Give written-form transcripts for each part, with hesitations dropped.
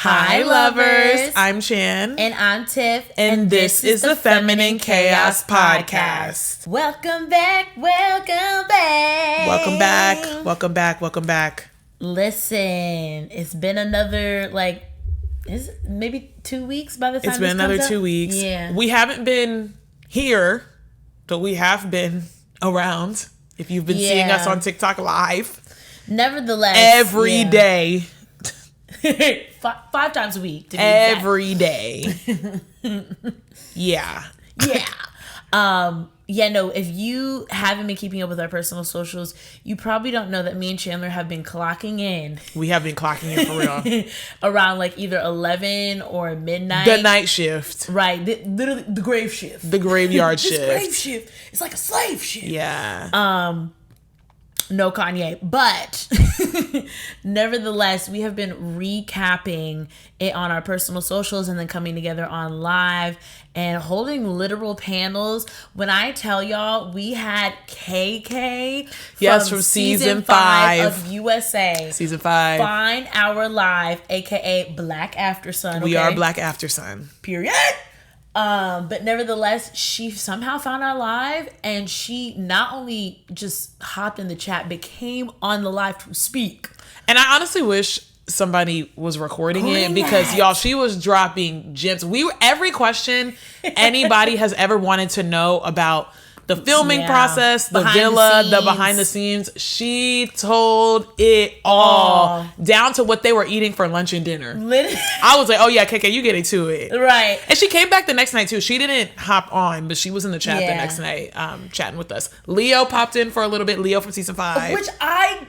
Hi, lovers. I'm Chan. And I'm Tiff. And this is the Feminine Chaos Podcast. Welcome back. Welcome back. Welcome back. Welcome back. Welcome back. Listen, it's been another, is it maybe 2 weeks by the time it's been another 2 weeks. Yeah. We haven't been here, but we have been around. If you've been seeing us on TikTok live. Nevertheless. Every day. 5 times a week. Every day. Yeah. If you haven't been keeping up with our personal socials, you probably don't know that me and Chandler have been clocking in. We have been clocking in for real. Around either 11 or midnight. The night shift. Right. Literally the grave shift. The graveyard shift. This grave shift. It's like a slave shift. Yeah. No Kanye, but nevertheless, we have been recapping it on our personal socials and then coming together on live and holding literal panels. When I tell y'all, we had KK from season 5 of USA. Season 5. Find our live, aka Black After Sun. We are Black After Sun. Period. But nevertheless, she somehow found our live and she not only just hopped in the chat, but came on the live to speak. And I honestly wish somebody was recording it because y'all, she was dropping gems. Every question anybody has ever wanted to know about the filming process, the villa, the behind the scenes. She told it all down to what they were eating for lunch and dinner. Literally. I was like, oh yeah, KK, you getting to it. Right. And she came back the next night too. She didn't hop on, but she was in the chat the next night chatting with us. Leo popped in for a little bit. Leo from season 5. Which I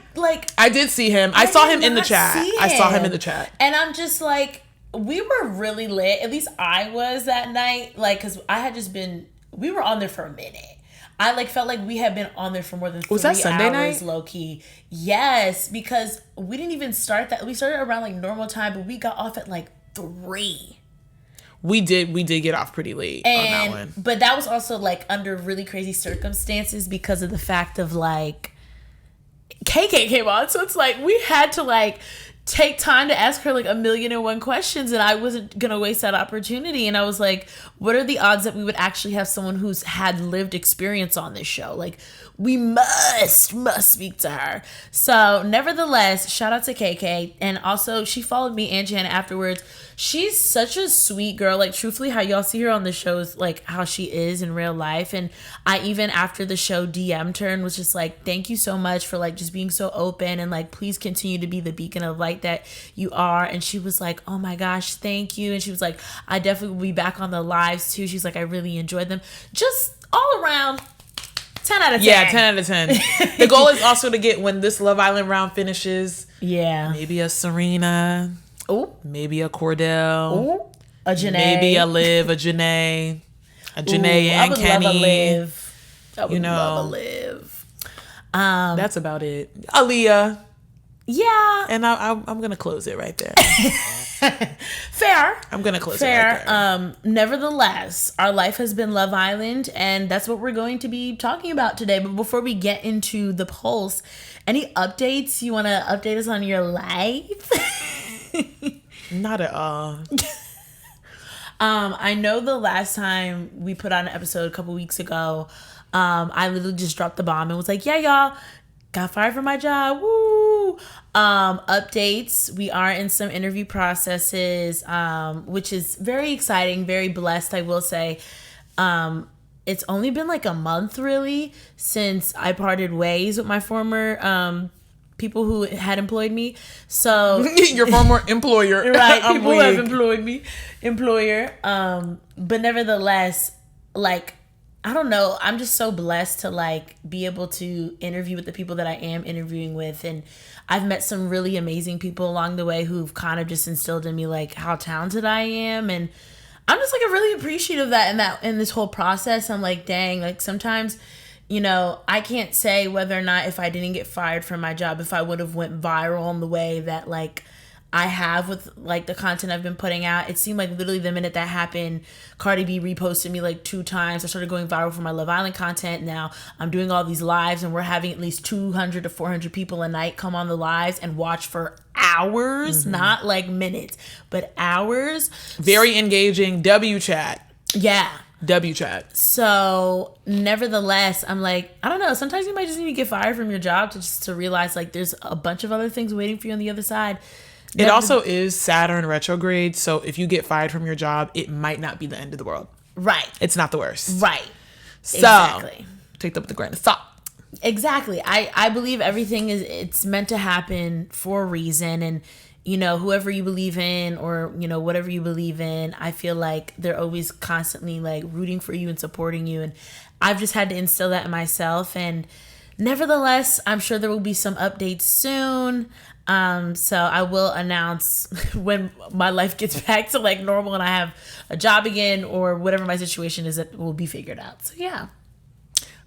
did see him. I saw him in the chat. I saw him in the chat. And I'm just like, we were really lit. At least I was that night. Because I had just been, we were on there for a minute. I felt like we had been on there for more than 3 hours. Was that Sunday night? Low key. Yes, because we didn't even start that. We started around normal time, but we got off at 3. We did get off pretty late on that one. But that was also under really crazy circumstances because of the fact of KK came on. So it's we had to take time to ask her 1,000,001 questions, and I wasn't gonna waste that opportunity. And I was like, what are the odds that we would actually have someone who's had lived experience on this show? We must speak to her. So nevertheless, shout out to KK. And also she followed me and Jan afterwards. She's such a sweet girl. Truthfully, how y'all see her on the show is how she is in real life. And I even after the show DM'd her and was just thank you so much for just being so open and please continue to be the beacon of light that you are. And she was like, oh my gosh, thank you. And she was like, I definitely will be back on the lives too. She's like, I really enjoyed them. Just all around 10 out of 10. Yeah, 10 out of 10. The goal is also to get, when this Love Island round finishes, maybe a Serena. Oh, maybe a Cordell. Oh, a Janae. Maybe a Liv, a Janae. A Janae and Kenny. I would love a Liv. That's about it. Aaliyah. Yeah. And I'm going to close it right there. Fair. I'm going to close it right there. Nevertheless, our life has been Love Island, and that's what we're going to be talking about today. But before we get into the pulse, any updates? You want to update us on your life? Not at all. I know the last time we put out an episode a couple weeks ago, I literally just dropped the bomb and was like, yeah, y'all, got fired from my job. Woo! Updates. We are in some interview processes, which is very exciting, very blessed, I will say. It's only been a month really since I parted ways with my former people who had employed me. So your former employer. Right. People who have employed me. Employer. But nevertheless, I don't know. I'm just so blessed to be able to interview with the people that I am interviewing with. And I've met some really amazing people along the way who've kind of just instilled in me how talented I am. And I'm just really appreciative of that in this whole process. I'm dang, sometimes, I can't say whether or not if I didn't get fired from my job, if I would have went viral in the way that I have with like the content I've been putting out. It seemed like literally the minute that happened, Cardi B reposted me like 2 times. I started going viral for my Love Island content. Now I'm doing all these lives and we're having at least 200 to 400 people a night come on the lives and watch for hours, not like minutes, but hours. Very engaging. W chat. Yeah. W chat. So nevertheless, I'm like, I don't know. Sometimes you might just need to get fired from your job to realize like there's a bunch of other things waiting for you on the other side. It also is Saturn retrograde, so if you get fired from your job, it might not be the end of the world. Right. It's not the worst. Right. So, exactly. Take that with a grain of salt. Exactly. I believe everything it's meant to happen for a reason, and you know, whoever you believe in or, you know, whatever you believe in, I feel like they're always constantly like rooting for you and supporting you, and I've just had to instill that in myself. And nevertheless, I'm sure there will be some updates soon. So I will announce when my life gets back to like normal and I have a job again or whatever my situation is, that will be figured out. So yeah.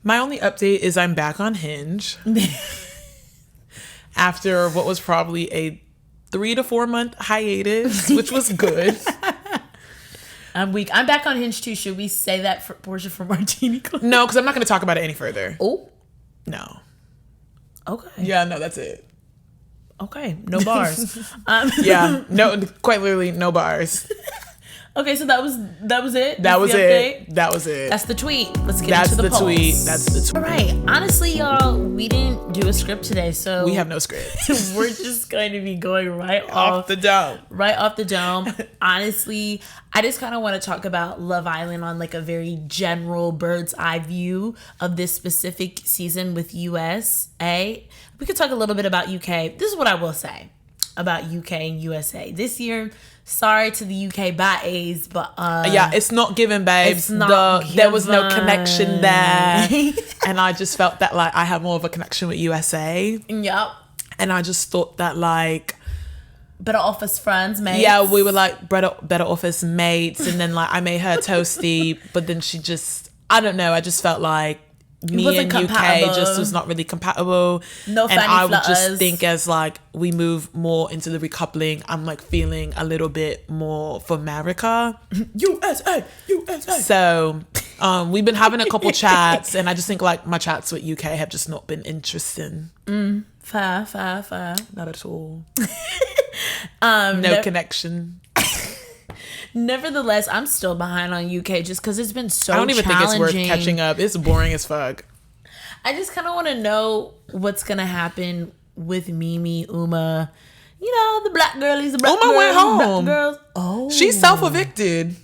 My only update is I'm back on Hinge after what was probably a 3 to 4 month hiatus, which was good. I'm weak. I'm back on Hinge too. Should we say that for Portia for Martini Club? No, because I'm not going to talk about it any further. Oh. No. Okay. Yeah, no, that's it. Okay, no bars. Yeah, no, quite literally no bars. Okay, so that was it. That was it. That was it. That's the tweet. Let's get into the polls. That's the tweet. All right. Honestly, y'all, we didn't do a script today, so we have no script. We're just going to be going right off the dome. Right off the dome. Honestly, I just kind of want to talk about Love Island on like a very general bird's eye view of this specific season with USA. We could talk a little bit about UK. This is what I will say about UK and USA this year. Sorry to the UK baddies, but yeah, it's not given, babes. There was no connection there, and I just felt that like I had more of a connection with USA. Yep. And I just thought that like better office friends, mates. Yeah, we were like better office mates, and then like I made her toasty, but then she just, I don't know. I just felt like me and UK just was not really compatible. No fanny and I flutters. would just think as like we move more into the recoupling, I'm like feeling a little bit more for America. USA. So we've been having a couple chats, and I just think like my chats with UK have just not been interesting. Fair. Not at all. No connection. Nevertheless, I'm still behind on UK just because it's been so. I don't even think it's worth catching up. It's boring as fuck. I just kind of want to know what's gonna happen with Mimi, Uma. You know, the black girlies. The black Uma girls, went home. Black girls. Oh, she's self-evicted.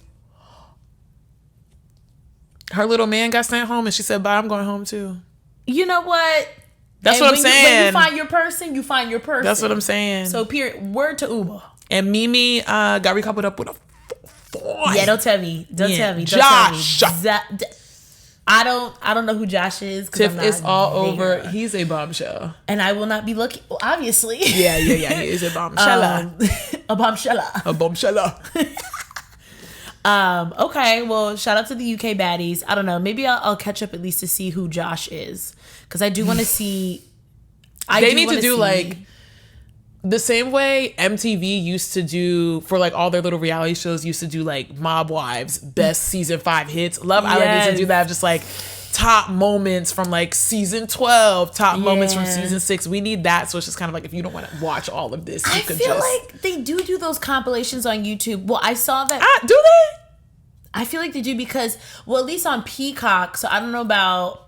Her little man got sent home, and she said, "Bye, I'm going home too." You know what? That's what I'm saying. When you find your person, you find your person. That's what I'm saying. So, word to Uma. And Mimi got recoupled up with a boy. Yeah, don't tell me. Don't tell me. Josh. I don't know who Josh is. Tiff is all over. He's a bombshell. And I will not be looking, obviously. Yeah. He is a bombshell. A bombshell. Okay, well, shout out to the UK baddies. I don't know. Maybe I'll catch up at least to see who Josh is. Because I do want to see. They need to do like the same way MTV used to do for like all their little reality shows, used to do like Mob Wives, best season 5 hits. Love Island needs to do that. Just like top moments from like season 12, top moments from season 6. We need that. So it's just kind of like if you don't want to watch all of this, you could feel like they do those compilations on YouTube. Well, I saw that. Do they? I feel like they do because, well, at least on Peacock. So I don't know about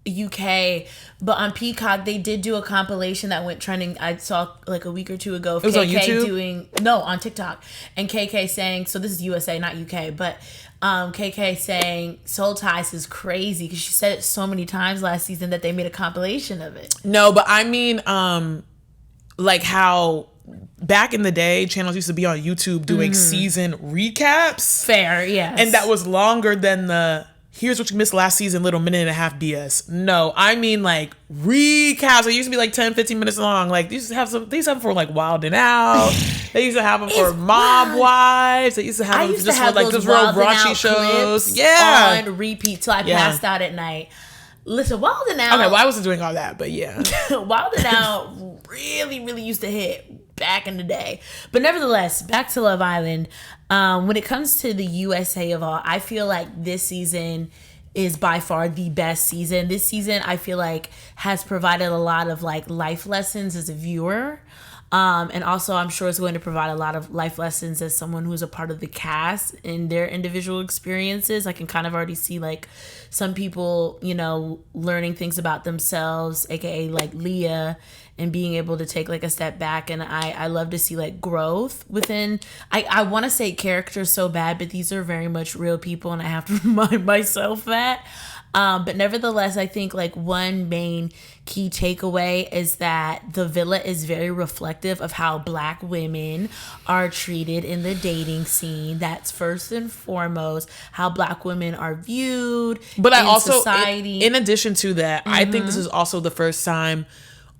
UK, but on Peacock they did do a compilation that went trending. I saw like a week or two ago of it was KK on YouTube? on TikTok, and KK saying, so this is USA, not UK, but KK saying Soul Ties is crazy because she said it so many times last season that they made a compilation of it. No, but I mean like how back in the day channels used to be on YouTube doing season recaps. Fair, yes. And that was longer than the here's what you missed last season, little minute and a half BS. No, I mean like recaps. They used to be like 10, 15 minutes long. Like these have them for like Wild and Out. They used to have them for Mob Wives. They used to have them just for like those real raunchy shows. Yeah. On repeat till I passed out at night. Listen, Wild and Out. Okay, well I wasn't doing all that, but yeah. Wild and Out really, really used to hit back in the day. But nevertheless, back to Love Island. When it comes to the USA of all, I feel like this season is by far the best season. This season, I feel like, has provided a lot of like life lessons as a viewer. And also, I'm sure it's going to provide a lot of life lessons as someone who's a part of the cast in their individual experiences. I can kind of already see like some people, you know, learning things about themselves, aka like Leah, and being able to take like a step back. And I love to see like growth within, I want to say characters so bad, but these are very much real people, and I have to remind myself that. But nevertheless, I think like one main key takeaway is that the villa is very reflective of how Black women are treated in the dating scene. That's first and foremost how Black women are viewed. But I also, society. in addition to that, I think this is also the first time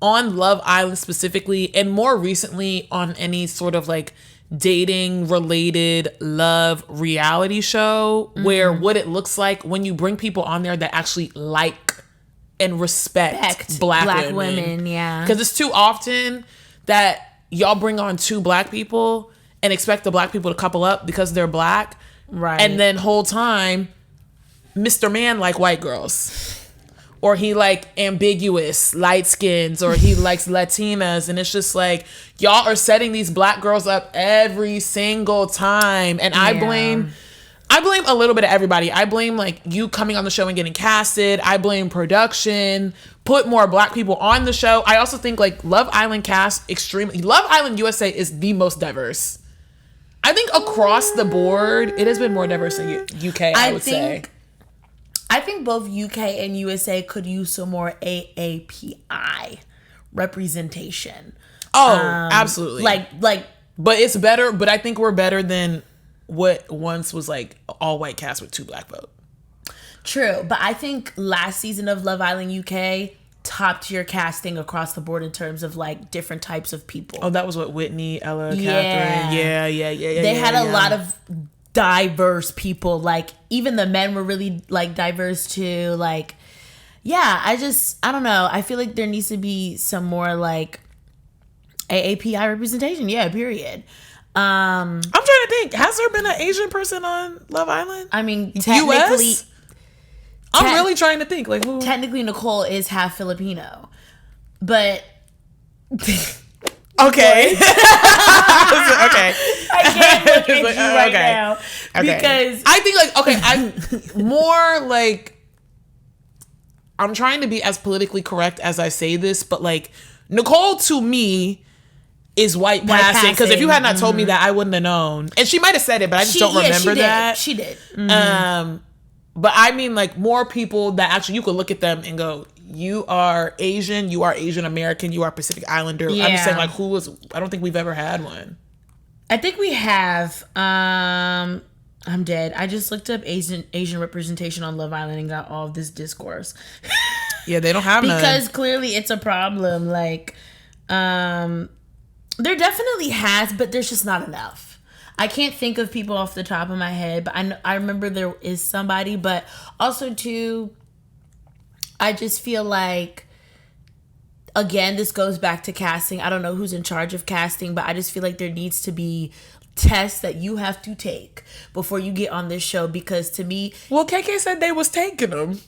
on Love Island specifically, and more recently on any sort of like dating related love reality show, where what it looks like when you bring people on there that actually like and respect black women. Yeah, because it's too often that y'all bring on two Black people and expect the Black people to couple up because they're Black, right? And then whole time Mr. Man like white girls, or he like ambiguous light skins, or he likes Latinas, and it's just like y'all are setting these Black girls up every single time. And I blame a little bit of everybody. I blame like you coming on the show and getting casted. I blame production. Put more Black people on the show. I also think like Love Island cast Love Island USA is the most diverse. I think across the board it has been more diverse than UK. I would say. I think both UK and USA could use some more AAPI representation. Oh, absolutely. Like, but it's better. But I think we're better than what once was like all white cast with two Black folk. True, but I think last season of Love Island UK top tier casting across the board in terms of like different types of people. Oh, that was what Whitney, Ella, Catherine. Yeah. They had a lot of diverse people. Like even the men were really like diverse too. Like, yeah, I don't know. I feel like there needs to be some more like AAPI representation. Yeah, period. I'm trying to think. Has there been an Asian person on Love Island? I mean, technically, I'm really trying to think. Like, who? Technically, Nicole is half Filipino, but okay. Okay. I can't look at you right now because I think like I'm more like I'm trying to be as politically correct as I say this, but like Nicole to me is white passing, because if you had not told me that, I wouldn't have known. And she might have said it, but I just don't remember that. She did. But I mean, like more people that actually you could look at them and go, you are Asian, you are Asian American, you are Pacific Islander. Yeah. I'm just saying, like, I don't think we've ever had one. I think we have. I'm dead. I just looked up Asian representation on Love Island and got all of this discourse. Yeah, they don't have none. Because clearly it's a problem. Like, there definitely has, but there's just not enough. I can't think of people off the top of my head, but I remember there is somebody. But also, too, I just feel like, again, this goes back to casting. I don't know who's in charge of casting, but I just feel like there needs to be tests that you have to take before you get on this show. Because to me... Well, KK said they was taking them.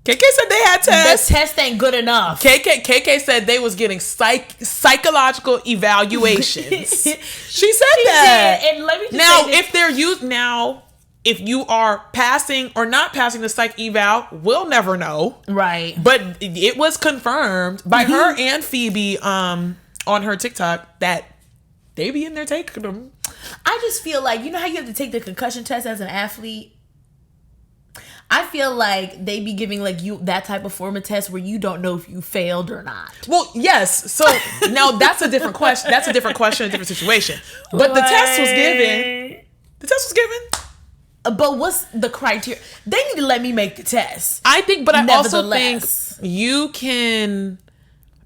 KK said they had tests. The test ain't good enough. KK said they was getting psychological evaluations. She said that. Did. And let me just now, say this. if they're used now, if you are passing or not passing the psych eval, we'll never know. Right. But it was confirmed by her and Phoebe on her TikTok that they be in there taking them. I just feel like, you know how you have to take the concussion test as an athlete? I feel like they be giving like you that type of form of test where you don't know if you failed or not. Well, yes. So now that's a different question. That's a different question, a different situation. But the test was given. The test was given. But what's the criteria? They need to let me make the test. I think, but I also think you can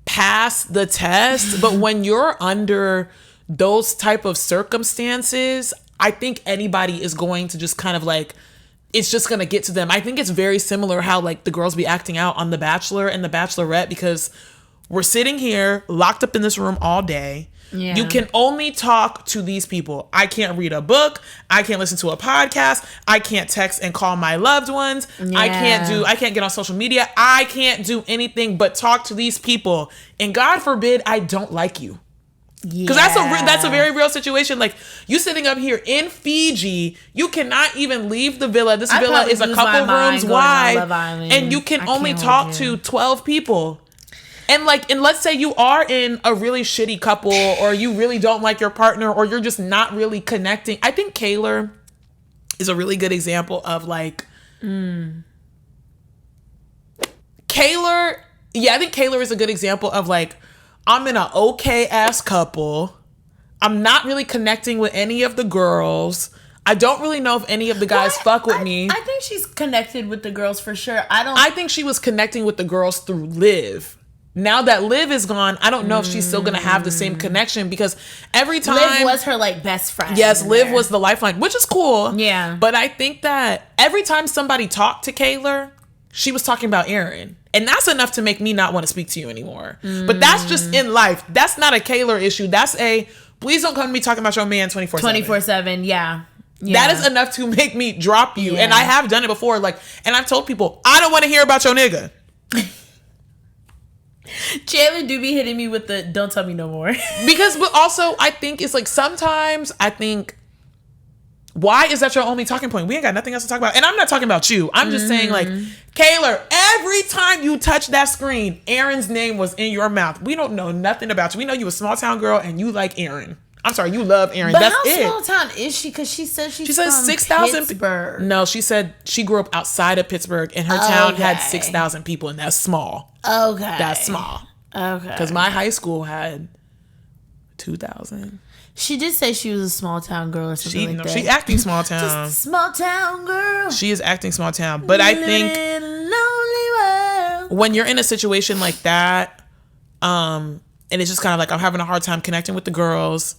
pass the test, but when you're under those type of circumstances, I think anybody is going to just kind of like, it's just going to get to them. I think it's very similar how like the girls be acting out on The Bachelor and The Bachelorette, because we're sitting here locked up in this room all day. Yeah. You can only talk to these people. I can't read a book. I can't listen to a podcast. I can't text and call my loved ones. Yeah. I can't get on social media. I can't do anything but talk to these people. And God forbid I don't like you. Because that's a very real situation. Like, you sitting up here in Fiji, you cannot even leave the villa. This villa is a couple rooms wide, and you can only talk to 12 people. And let's say you are in a really shitty couple, or you really don't like your partner, or you're just not really connecting. I think Kaylor is a really good example of Kaylor. Yeah, I think Kaylor is a good example of I'm in an okay ass couple. I'm not really connecting with any of the girls. I don't really know if any of the guys fuck with me. I think she's connected with the girls for sure. I think she was connecting with the girls through Liv. Now that Liv is gone, I don't know if she's still going to have the same connection, because every time... Liv was her, best friend. Yes, Liv was the lifeline, which is cool. Yeah. But I think that every time somebody talked to Kaylor, she was talking about Aaron. And that's enough to make me not want to speak to you anymore. But that's just in life. That's not a Kaylor issue. That's please don't come to me talking about your man 24/7. 24/7, yeah. That is enough to make me drop you. Yeah. And I have done it before. And I've told people, I don't want to hear about your nigga. Chandler do be hitting me with the don't tell me no more. But also I think it's sometimes I think, why is that your only talking point? We ain't got nothing else to talk about. And I'm not talking about you. I'm just saying Kaylor, every time you touch that screen, Aaron's name was in your mouth. We don't know nothing about you. We know you a small town girl and you like Aaron. I'm sorry, you love Aaron. But that's how small town is she? Because she said she's from 6,000 Pittsburgh. No, she said she grew up outside of Pittsburgh, and her town had 6,000 people, and that's small. Okay. That's small. Okay. Because my high school had 2,000. She did say she was a small town girl or something like that. She acting small town. Just small town girl. She is acting small town. But I think lonely world. When you're in a situation like that, and it's just kind of I'm having a hard time connecting with the girls,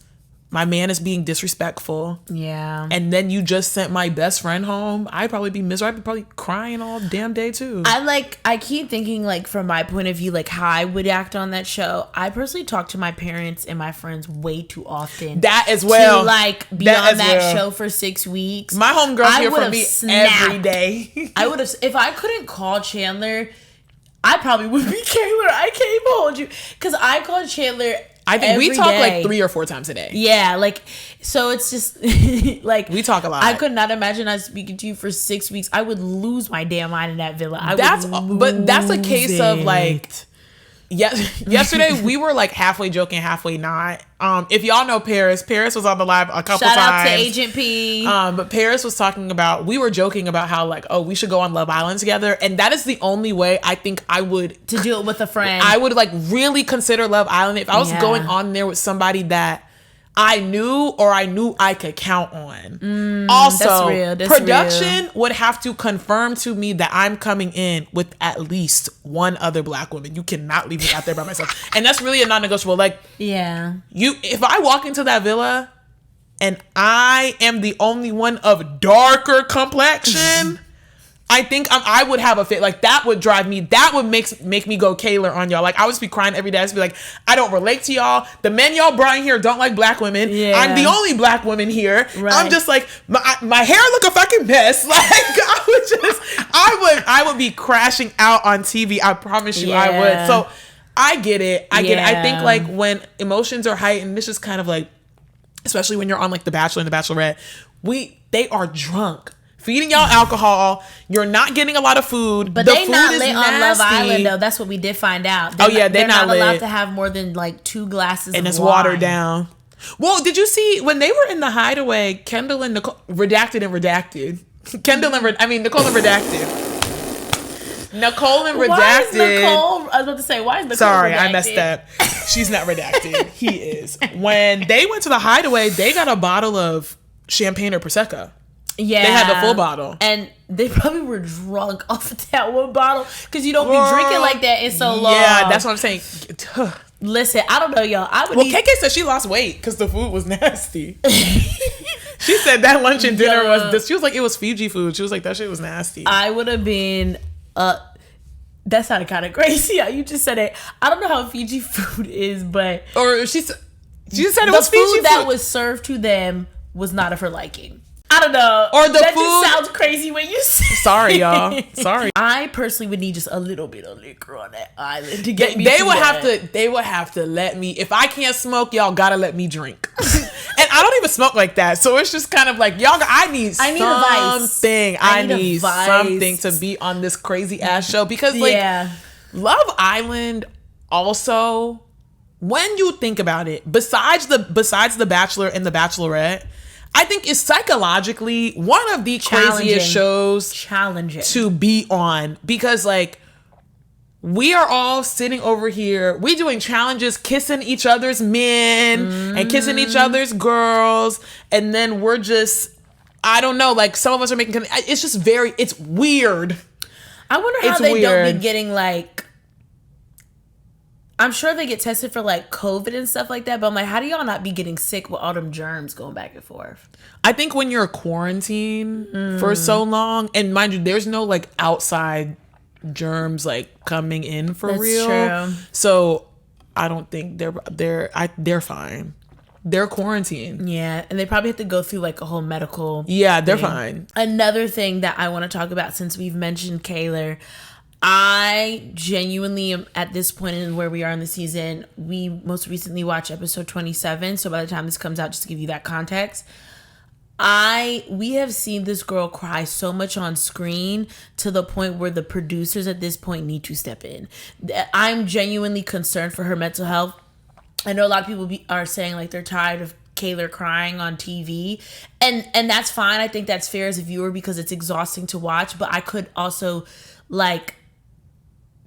my man is being disrespectful. Yeah. And then you just sent my best friend home. I'd probably be miserable. I'd be probably crying all damn day too. I keep thinking from my point of view, how I would act on that show. I personally talk to my parents and my friends way too often. That as well. To be on that show for 6 weeks. My homegirl's here for me every day. I would have, if I couldn't call Chandler, I probably would be Kaylor. I can't even hold you. Because I called Chandler I think we talk day. 3 or 4 times a day. Yeah, so it's just we talk a lot. I could not imagine I speaking to you for 6 weeks. I would lose my damn mind in that villa. But that's a case of yesterday we were halfway joking, halfway not. If y'all know Paris was on the live a couple times. Shout out to Agent P. But Paris was talking about, we were joking about how we should go on Love Island together, and that is the only way I think I would to do it with a friend. I would really consider Love Island if I was going on there with somebody that I knew I could count on. Also, that's production would have to confirm to me that I'm coming in with at least one other black woman. You cannot leave me out there by myself. And that's really a non-negotiable. If I walk into that villa and I am the only one of darker complexion, I think I would have a fit. That would drive me. That would make me go Kaylor on y'all. I would just be crying every day. I'd just be I don't relate to y'all. The men y'all brought in here don't like black women. Yeah. I'm the only black woman here. Right. I'm just my hair look a fucking mess. I would be crashing out on TV. I promise you I would. So I get it. I get it. I think when emotions are heightened, it's just kind of especially when you're on The Bachelor and The Bachelorette, they are drunk. Feeding y'all alcohol, you're not getting a lot of food. But they not lit on Love Island though. That's what we did find out. They're not allowed to have more than 2 glasses. And of it's wine. watered down. Well, did you see when they were in the hideaway? Kendall and Nicole redacted. Nicole and redacted. Nicole and redacted. Why is Nicole? I was about to say, why is Nicole? Sorry, redacted? I messed up. She's not redacted. He is. When they went to the hideaway, they got a bottle of champagne or prosecco. Yeah, they had the full bottle, and they probably were drunk off of that one bottle because you don't be drinking like that in so long. Yeah, that's what I'm saying. Listen, I don't know, y'all. KK said she lost weight because the food was nasty. She said that lunch and dinner was. She was it was Fiji food. She was that shit was nasty. I would have been That sounded kind of crazy how you just said it. I don't know how Fiji food is, but... Or she said it was Fiji food. The food that was served to them was not of her liking. I don't know. Or the that food... just sounds crazy when you say it. Sorry, y'all. Sorry. I personally would need just a little bit of liquor on that island to get me They would have to let me... If I can't smoke, y'all gotta let me drink. And I don't even smoke like that. So it's just kind of like, y'all, I need something. I need something to be on this crazy ass show. Because like, Love Island also, when you think about it, besides the Bachelor and the Bachelorette, I think is psychologically one of the craziest shows to be on, because like, we are all sitting over here, we doing challenges, kissing each other's men and kissing each other's girls, and then we're just, I don't know, like some of us are making, it's just it's weird. I wonder how they don't be getting like, I'm sure they get tested for like COVID and stuff like that, but I'm like, how do y'all not be getting sick with all them germs going back and forth? I think when you're quarantined for so long, and mind you, there's no like outside germs like coming in for That's real. True. So I don't think they're fine. They're quarantined. Yeah, and they probably have to go through like a whole medical. Yeah, they're fine. Another thing that I want to talk about, since we've mentioned Kaylor, I genuinely am at this point in where we are in the season. We most recently watched episode 27. So by the time this comes out, just to give you that context, we have seen this girl cry so much on screen to the point where the producers at this point need to step in. I'm genuinely concerned for her mental health. I know a lot of people are saying like they're tired of Kaylor crying on TV, and that's fine. I think that's fair as a viewer because it's exhausting to watch, but I could also like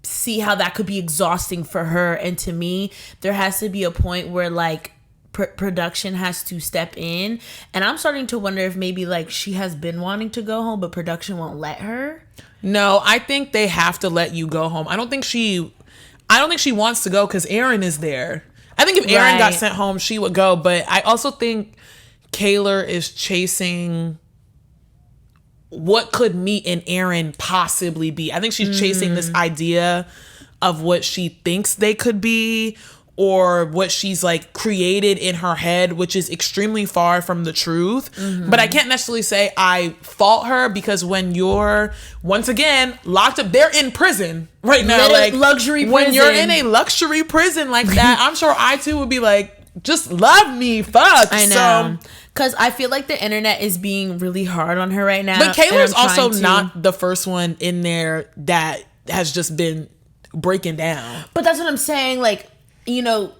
see how that could be exhausting for her. And to me, there has to be a point where like production has to step in, and I'm starting to wonder if maybe like she has been wanting to go home but production won't let her. No, I think they have to let you go home. I don't think she wants to go because Aaron is there. I think if Aaron got sent home, she would go, but I also think Kaylor is chasing what could me and Aaron possibly be. I think she's chasing this idea of what she thinks they could be, or what she's like created in her head, which is extremely far from the truth. But I can't necessarily say I fault her, because when you're, once again, locked up, they're in prison right now. Like luxury prison. When you're in a luxury prison like that, I'm sure I too would be like, just love me, fuck. I know. Because I feel like the internet is being really hard on her right now. But Kaylor's also not the first one in there that has just been breaking down. But that's what I'm saying. Like, you know,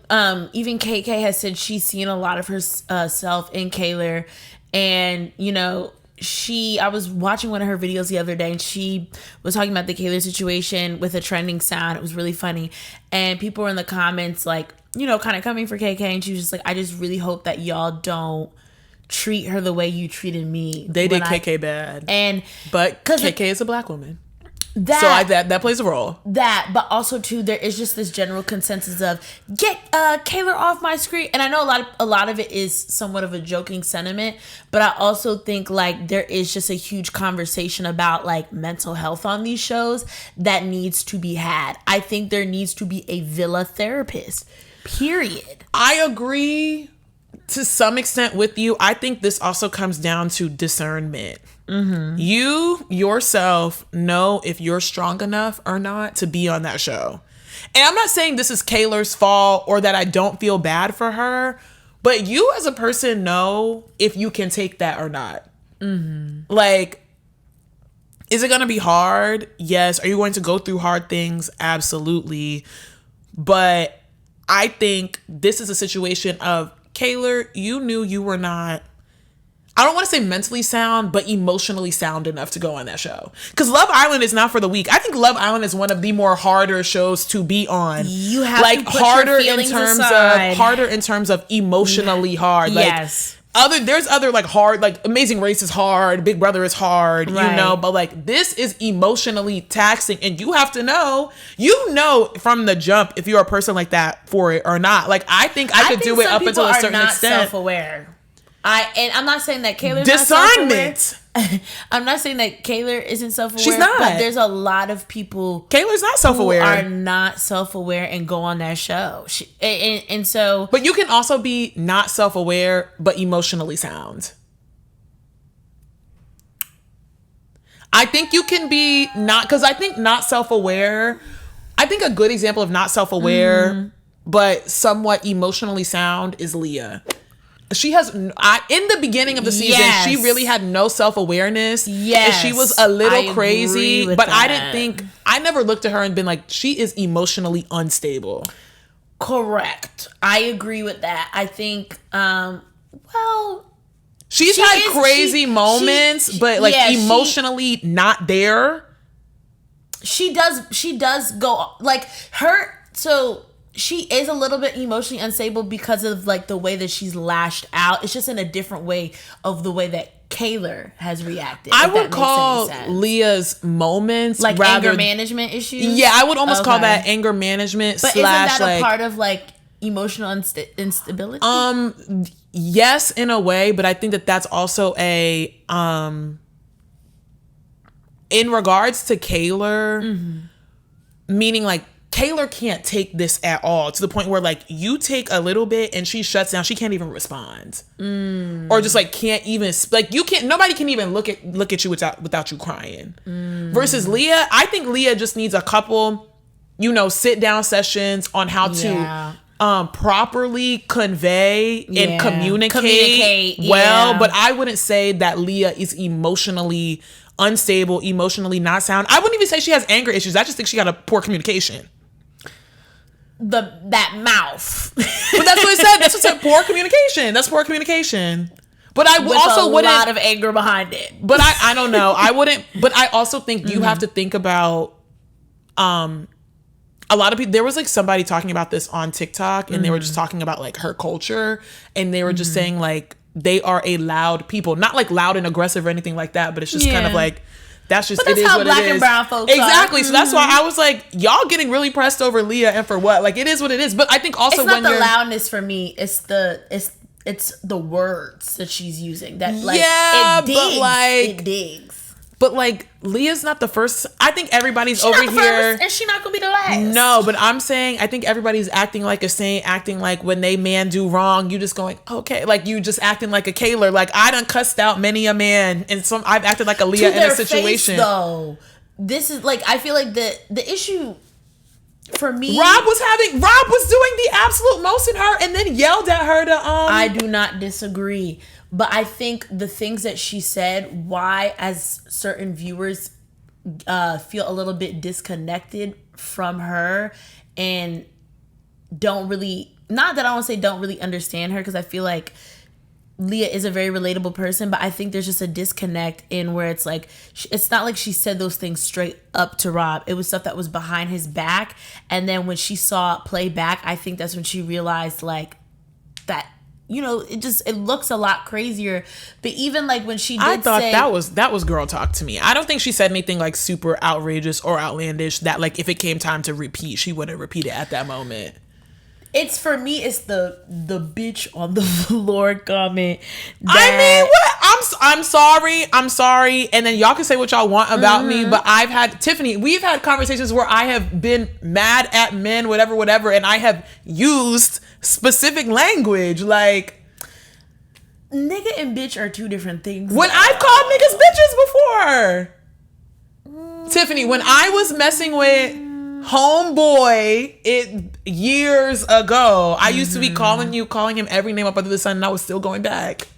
even KK has said she's seen a lot of herself in Kaylor. And, you know, I was watching one of her videos the other day, and she was talking about the Kaylor situation with a trending sound. It was really funny. And people were in the comments, like, you know, kind of coming for KK. And she was just like, I just really hope that y'all don't treat her the way you treated me. They did KK bad. But KK is a black woman. That plays a role. But also too, there is just this general consensus of get Kaylor off my screen, and I know a lot of it is somewhat of a joking sentiment, but I also think like there is just a huge conversation about like mental health on these shows that needs to be had. I think there needs to be a villa therapist. Period. I agree to some extent with you. I think this also comes down to discernment. You yourself know if you're strong enough or not to be on that show. And I'm not saying this is Kaylor's fault or that I don't feel bad for her, but you as a person know if you can take that or not. Like, is it going to be hard? Yes. Are you going to go through hard things? Absolutely. But I think this is a situation of, Kaylor, you knew you were not, I don't want to say mentally sound, but emotionally sound enough to go on that show. Because Love Island is not for the weak. I think Love Island is one of the more harder shows to be on. You have like to put harder your feelings aside. Harder in terms of emotionally hard. Like, yes. There's other like hard, like Amazing Race is hard, Big Brother is hard, you know, but like this is emotionally taxing, and you have to know, from the jump if you're a person like that for it or not. Like I think I could do it up until a certain extent. Self-aware. I'm not saying that Kaylor's discernment. I'm not saying that Kaylor isn't self-aware. She's not. But there's a lot of people. Kaylor's not self-aware. Who are not self-aware and go on that show. And so. But you can also be not self-aware but emotionally sound. I think you can be not, because I think not self-aware. I think a good example of not self-aware but somewhat emotionally sound is Leah. She has, in the beginning of the season, she really had no self-awareness. Yes. And she was a little crazy. But that. I never looked at her and been like, she is emotionally unstable. Correct. I agree with that. I think, she's had crazy moments, but like emotionally not there. She does go, like so she is a little bit emotionally unstable because of like the way that she's lashed out. It's just in a different way of the way that Kaylor has reacted. I would call Leah's moments like anger management issues. Yeah, I would almost call that anger management. But isn't that a part of like emotional instability? Yes, in a way, but I think that that's also a in regards to Kaylor, meaning like Kaylor can't take this at all, to the point where like you take a little bit and she shuts down. She can't even respond, or just like can't even like you can't. Nobody can even look at you without you crying. Versus Leah, I think Leah just needs a couple, sit down sessions on how to properly convey and communicate well. But I wouldn't say that Leah is emotionally unstable, emotionally not sound. I wouldn't even say she has anger issues. I just think she got a poor communication. That mouth. But that's what it said. That's what it said. Poor communication. That's poor communication. But I also wouldn't. A lot of anger behind it. But I don't know. I wouldn't. But I also think you have to think about. A lot of people. There was like somebody talking about this on TikTok, and they were just talking about like her culture, and they were just saying like they are a loud people, not like loud and aggressive or anything like that. But it's just kind of like. That's just, but that's how black and brown folks exactly. are. So that's why I was like, y'all getting really pressed over Leah, and for what? Like, it is what it is. But I think also it's not the loudness for me. It's the words that she's using that like it digs. But like Leah's not the first. I think everybody's over here, and she's not gonna be the last. No, but I'm saying I think everybody's acting like a saint, acting like when they man do wrong, you just going okay, like you just acting like a Kaylor. Like I done cussed out many a man, and I've acted like a Leah in a situation. Though this is like I feel like the issue for me. Rob was doing the absolute most in her, and then yelled at her to I do not disagree. But I think the things that she said, why as certain viewers feel a little bit disconnected from her and don't really, not that I want to say don't really understand her, because I feel like Leah is a very relatable person, but I think there's just a disconnect in where it's like, it's not like she said those things straight up to Rob. It was stuff that was behind his back. And then when she saw it play back, I think that's when she realized like that, it looks a lot crazier. But even like when she did I thought that was girl talk to me. I don't think she said anything like super outrageous or outlandish that like if it came time to repeat, she wouldn't repeat it at that moment. It's for me, it's the bitch on the floor comment. I mean, what? I'm sorry. And then y'all can say what y'all want about me, but we've had conversations where I have been mad at men, whatever, and I have used specific language like nigga and bitch are two different things. When I've called niggas bitches before. Tiffany, when I was messing with homeboy years ago, I used to be calling him every name up under the sun, and I was still going back.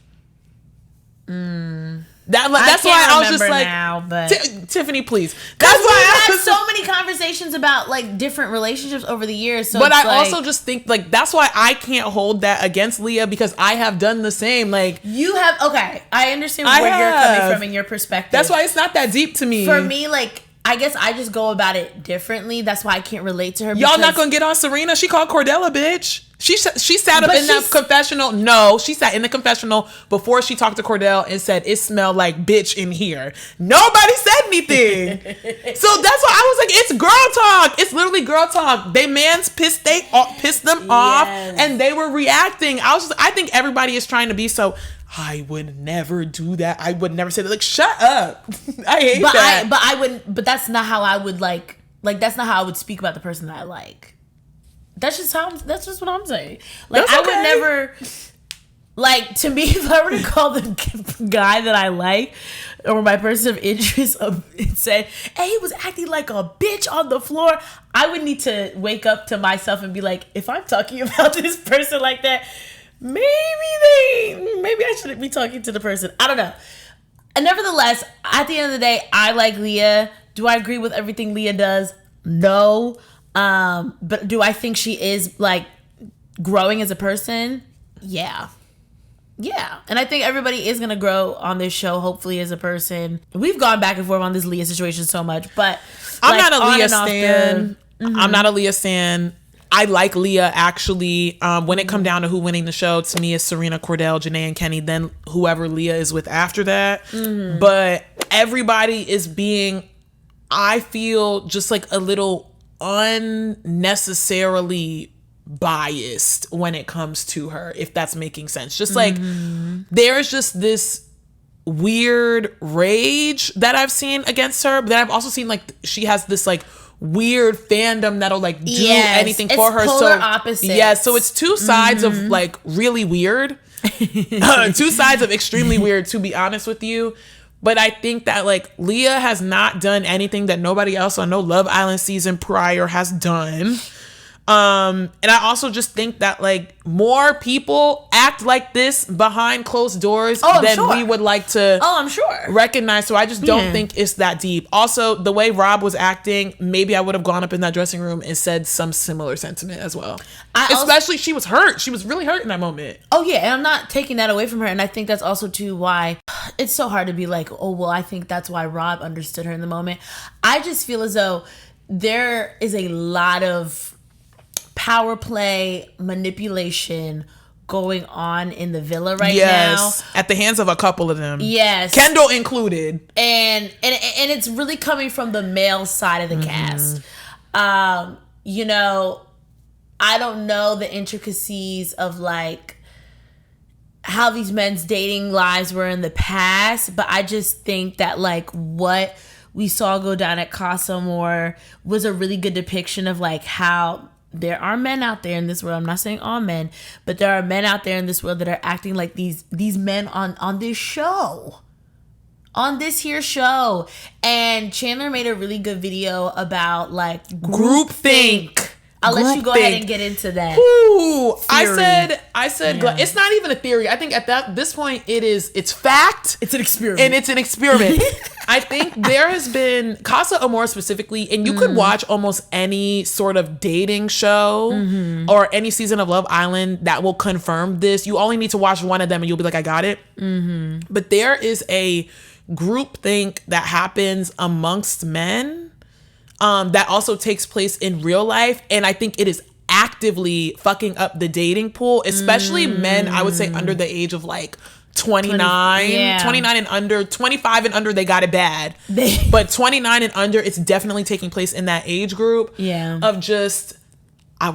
That's why I was just like, now, but Tiffany, please. That's why we've had so many conversations about like different relationships over the years. So but I also just think like that's why I can't hold that against Leah, because I have done the same. Like you have, okay, I understand where you're coming from in your perspective. That's why it's not that deep to me. For me, like I guess I just go about it differently. That's why I can't relate to her. Y'all not gonna get on Serena? She called Cordella bitch. She sat up in the confessional. No, she sat in the confessional before she talked to Cordell and said, it smelled like bitch in here. Nobody said anything. So that's why I was like, it's girl talk. It's literally girl talk. They mans pissed them off and they were reacting. I think everybody is trying to be so, I would never do that. I would never say that. Like, shut up. I hate that. But that's not how I would like that's not how I would speak about the person that I like. That's just what I'm saying. Like, I would never, like, to me, if I were to call the guy that I like or my person of interest and say, hey, he was acting like a bitch on the floor, I would need to wake up to myself and be like, if I'm talking about this person like that, maybe I shouldn't be talking to the person. I don't know. And nevertheless, at the end of the day, I like Leah. Do I agree with everything Leah does? No. But do I think she is, like, growing as a person? Yeah. And I think everybody is gonna grow on this show, hopefully, as a person. We've gone back and forth on this Leah situation so much, but I'm not a Leah stan. I'm not a Leah stan. I like Leah, actually. When it come down to who winning the show, to me, it's Serena, Cordell, Janae, and Kenny, then whoever Leah is with after that. But everybody is being, I feel, just like a little unnecessarily biased when it comes to her, if that's making sense. Just like, there's just this weird rage that I've seen against her, but then I've also seen, like, she has this, like, weird fandom that'll, like, do anything for her. Polar opposites. Yeah, so it's two sides of, like, really weird. Two sides of extremely weird, to be honest with you. But I think that, like, Leah has not done anything that nobody else on no Love Island season prior has done. And I also just think that, like, more people act like this behind closed doors than we would like to recognize. So I just don't think it's that deep. Also, the way Rob was acting, maybe I would have gone up in that dressing room and said some similar sentiment as well. Especially, she was hurt. She was really hurt in that moment. Oh, yeah. And I'm not taking that away from her. And I think that's also, too, why it's so hard to be like, oh, well, I think that's why Rob understood her in the moment. I just feel as though there is a lot of power play manipulation going on in the villa right now, at the hands of a couple of them. Yes, Kendall included, and it's really coming from the male side of the cast. You know, I don't know the intricacies of, like, how these men's dating lives were in the past, but I just think that, like, what we saw go down at Casa Amor was a really good depiction of, like, how there are men out there in this world. I'm not saying all men, but there are men out there in this world that are acting like these men on this show. On this here show. And Chandler made a really good video about, like, groupthink. I'll let you go ahead and get into that. Ooh, I said, it's not even a theory. I think at this point it's fact. It's an experiment. And it's an experiment. I think there has been Casa Amor specifically, and you could watch almost any sort of dating show or any season of Love Island that will confirm this. You only need to watch one of them and you'll be like, I got it. But there is a groupthink that happens amongst men that also takes place in real life, and I think it is actively fucking up the dating pool, especially men, I would say, under the age of, like, 29 and under. 25 and under, they got it bad. But 29 and under, it's definitely taking place in that age group of just, I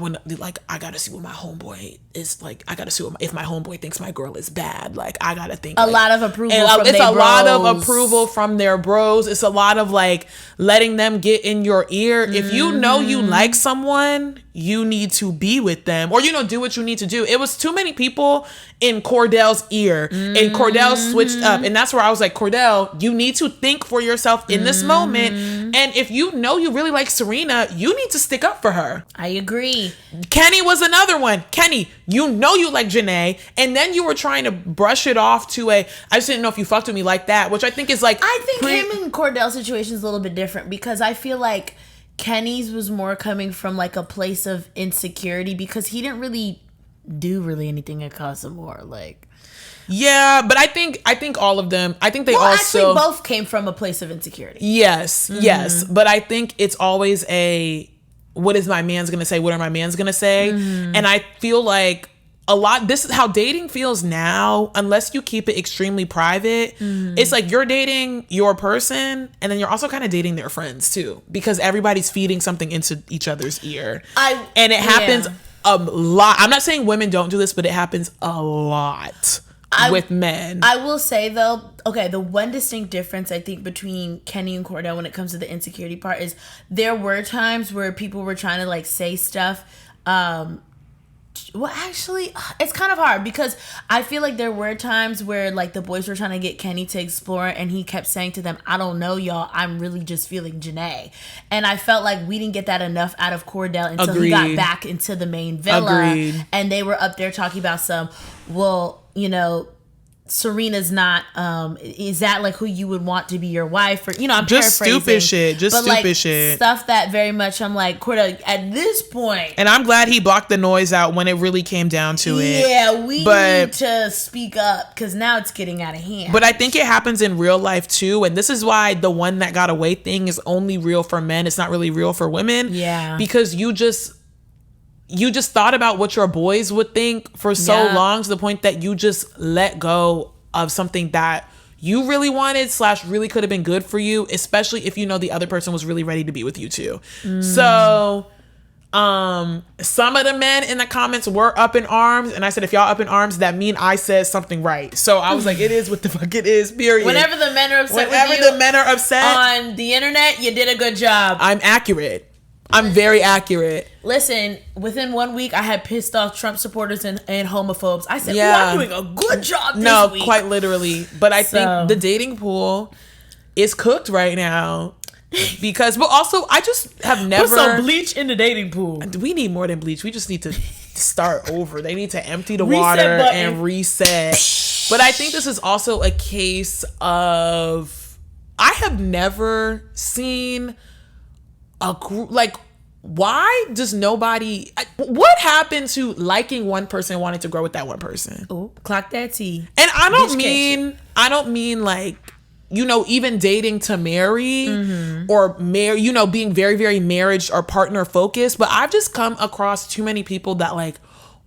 gotta see what my homeboy is like. I gotta see if my homeboy thinks my girl is bad. Like, I gotta think a lot of approval. It's a lot of approval from their bros. It's a lot of, like, letting them get in your ear. If you know you like someone, you need to be with them, or, you know, do what you need to do. It was too many people in Cordell's ear, and Cordell switched up, and that's where I was like, Cordell, you need to think for yourself in this moment. And if you know you really like Serena, you need to stick up for her. I agree. Kenny was another one. Kenny, you know you like Janae, and then you were trying to brush it off to I just didn't know if you fucked with me like that, which I think is, like, I think him and Cordell's situation is a little bit different, because I feel like Kenny's was more coming from, like, a place of insecurity, because he didn't really do anything at Casa Amor, like. Yeah, but I think all of them, I think they actually both came from a place of insecurity. Yes, but I think it's always what is my man's gonna say? What are my man's gonna say? And I feel like this is how dating feels now, unless you keep it extremely private. It's like you're dating your person, and then you're also kind of dating their friends too, because everybody's feeding something into each other's ear. And it happens a lot. I'm not saying women don't do this, but it happens a lot. with men. I will say though, okay, the one distinct difference I think between Kenny and Cordell when it comes to the insecurity part is there were times where people were trying to like say stuff. Well, actually, it's kind of hard because I feel like there were times where like the boys were trying to get Kenny to explore and he kept saying to them, I don't know, y'all, I'm really just feeling Janae. And I felt like we didn't get that enough out of Cordell until he got back into the main villa. And they were up there talking about some, well, you know, Serena's not is that like who you would want to be your wife, or you know, I'm just paraphrasing, stupid shit stuff that very much I'm like, Cordell, at this point, and I'm glad he blocked the noise out when it really came down to it. Yeah, we need to speak up because now it's getting out of hand. But I think it happens in real life too, and this is why the one that got away thing is only real for men. It's not really real for women. Yeah, because you just thought about what your boys would think for so long, to the point that you just let go of something that you really wanted / really could have been good for you, especially if you know the other person was really ready to be with you too. So some of the men in the comments were up in arms, and I said, if y'all up in arms, that mean I said something right. So I was like, it is what the fuck it is, period. Whenever the men are upset on the internet, you did a good job. I'm accurate. I'm very accurate. Listen, within 1 week, I had pissed off Trump supporters and homophobes. I said, I'm doing a good job this week. No, quite literally. But I think the dating pool is cooked right now. Because, but also, I just have never... Put some bleach in the dating pool. We need more than bleach. We just need to start over. They need to empty the water and reset. But I think this is also a case of... I have never seen... a group, like, why does nobody, what happened to liking one person and wanting to grow with that one person? Ooh, clock that T. And I don't mean like, you know, even dating to marry or marry, you know, being very, very marriage or partner focused. But I've just come across too many people that like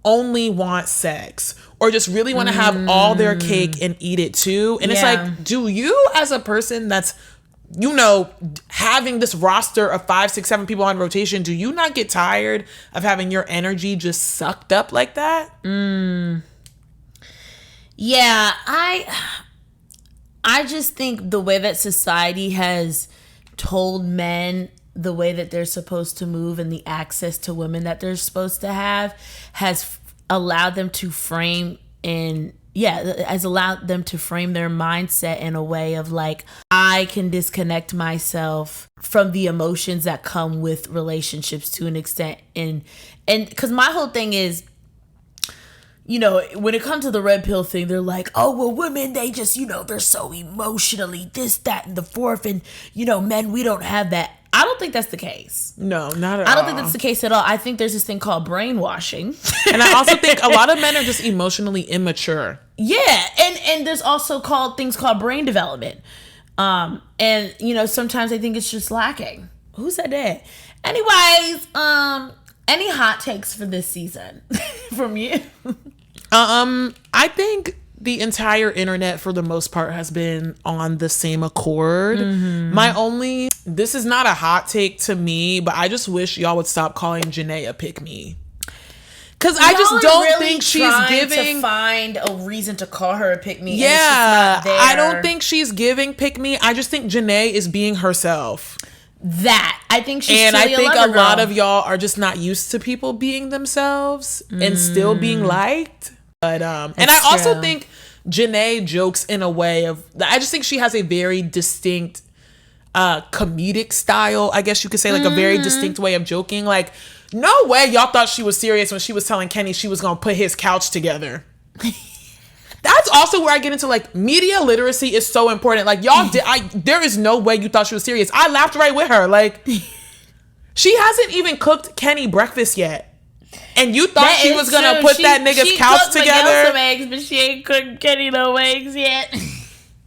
only want sex or just really want to have all their cake and eat it too. And it's like, do you as a person that's, you know, having this roster of 5, 6, 7 people on rotation, do you not get tired of having your energy just sucked up like that? Yeah, I just think the way that society has told men the way that they're supposed to move and the access to women that they're supposed to have has allowed them to frame has allowed them to frame their mindset in a way of like, I can disconnect myself from the emotions that come with relationships to an extent. And because my whole thing is, you know, when it comes to the red pill thing, they're like, oh, well, women, they just, you know, they're so emotionally this, that, and the fourth. And, you know, men, we don't have that. I don't think that's the case. No, not at all. I don't think that's the case at all. I think there's this thing called brainwashing. And I also think a lot of men are just emotionally immature. Yeah. And there's also things called brain development. And, you know, sometimes I think it's just lacking. Who said that? Anyways, any hot takes for this season from you? I think the entire internet for the most part has been on the same accord. This is not a hot take to me, but I just wish y'all would stop calling Janae a pick-me. Because I just don't really think she's giving... to find a reason to call her a pick-me. Yeah, and it's just not there. I don't think she's giving pick-me. I just think Janae is being herself. That. I think she's and I think a girl. lot of y'all are just not used to people being themselves and still being liked. But and I also think Janae jokes in a way of... I just think she has a very distinct comedic style, I guess you could say, like a very distinct way of joking. Like, no way y'all thought she was serious when she was telling Kenny she was gonna put his couch together. That's also where I get into like media literacy is so important. Like y'all there is no way you thought she was serious. I laughed right with her. Like she hasn't even cooked Kenny breakfast yet. And you thought she was gonna put that nigga's couch together. Some eggs, but she ain't cooked Kenny no eggs yet.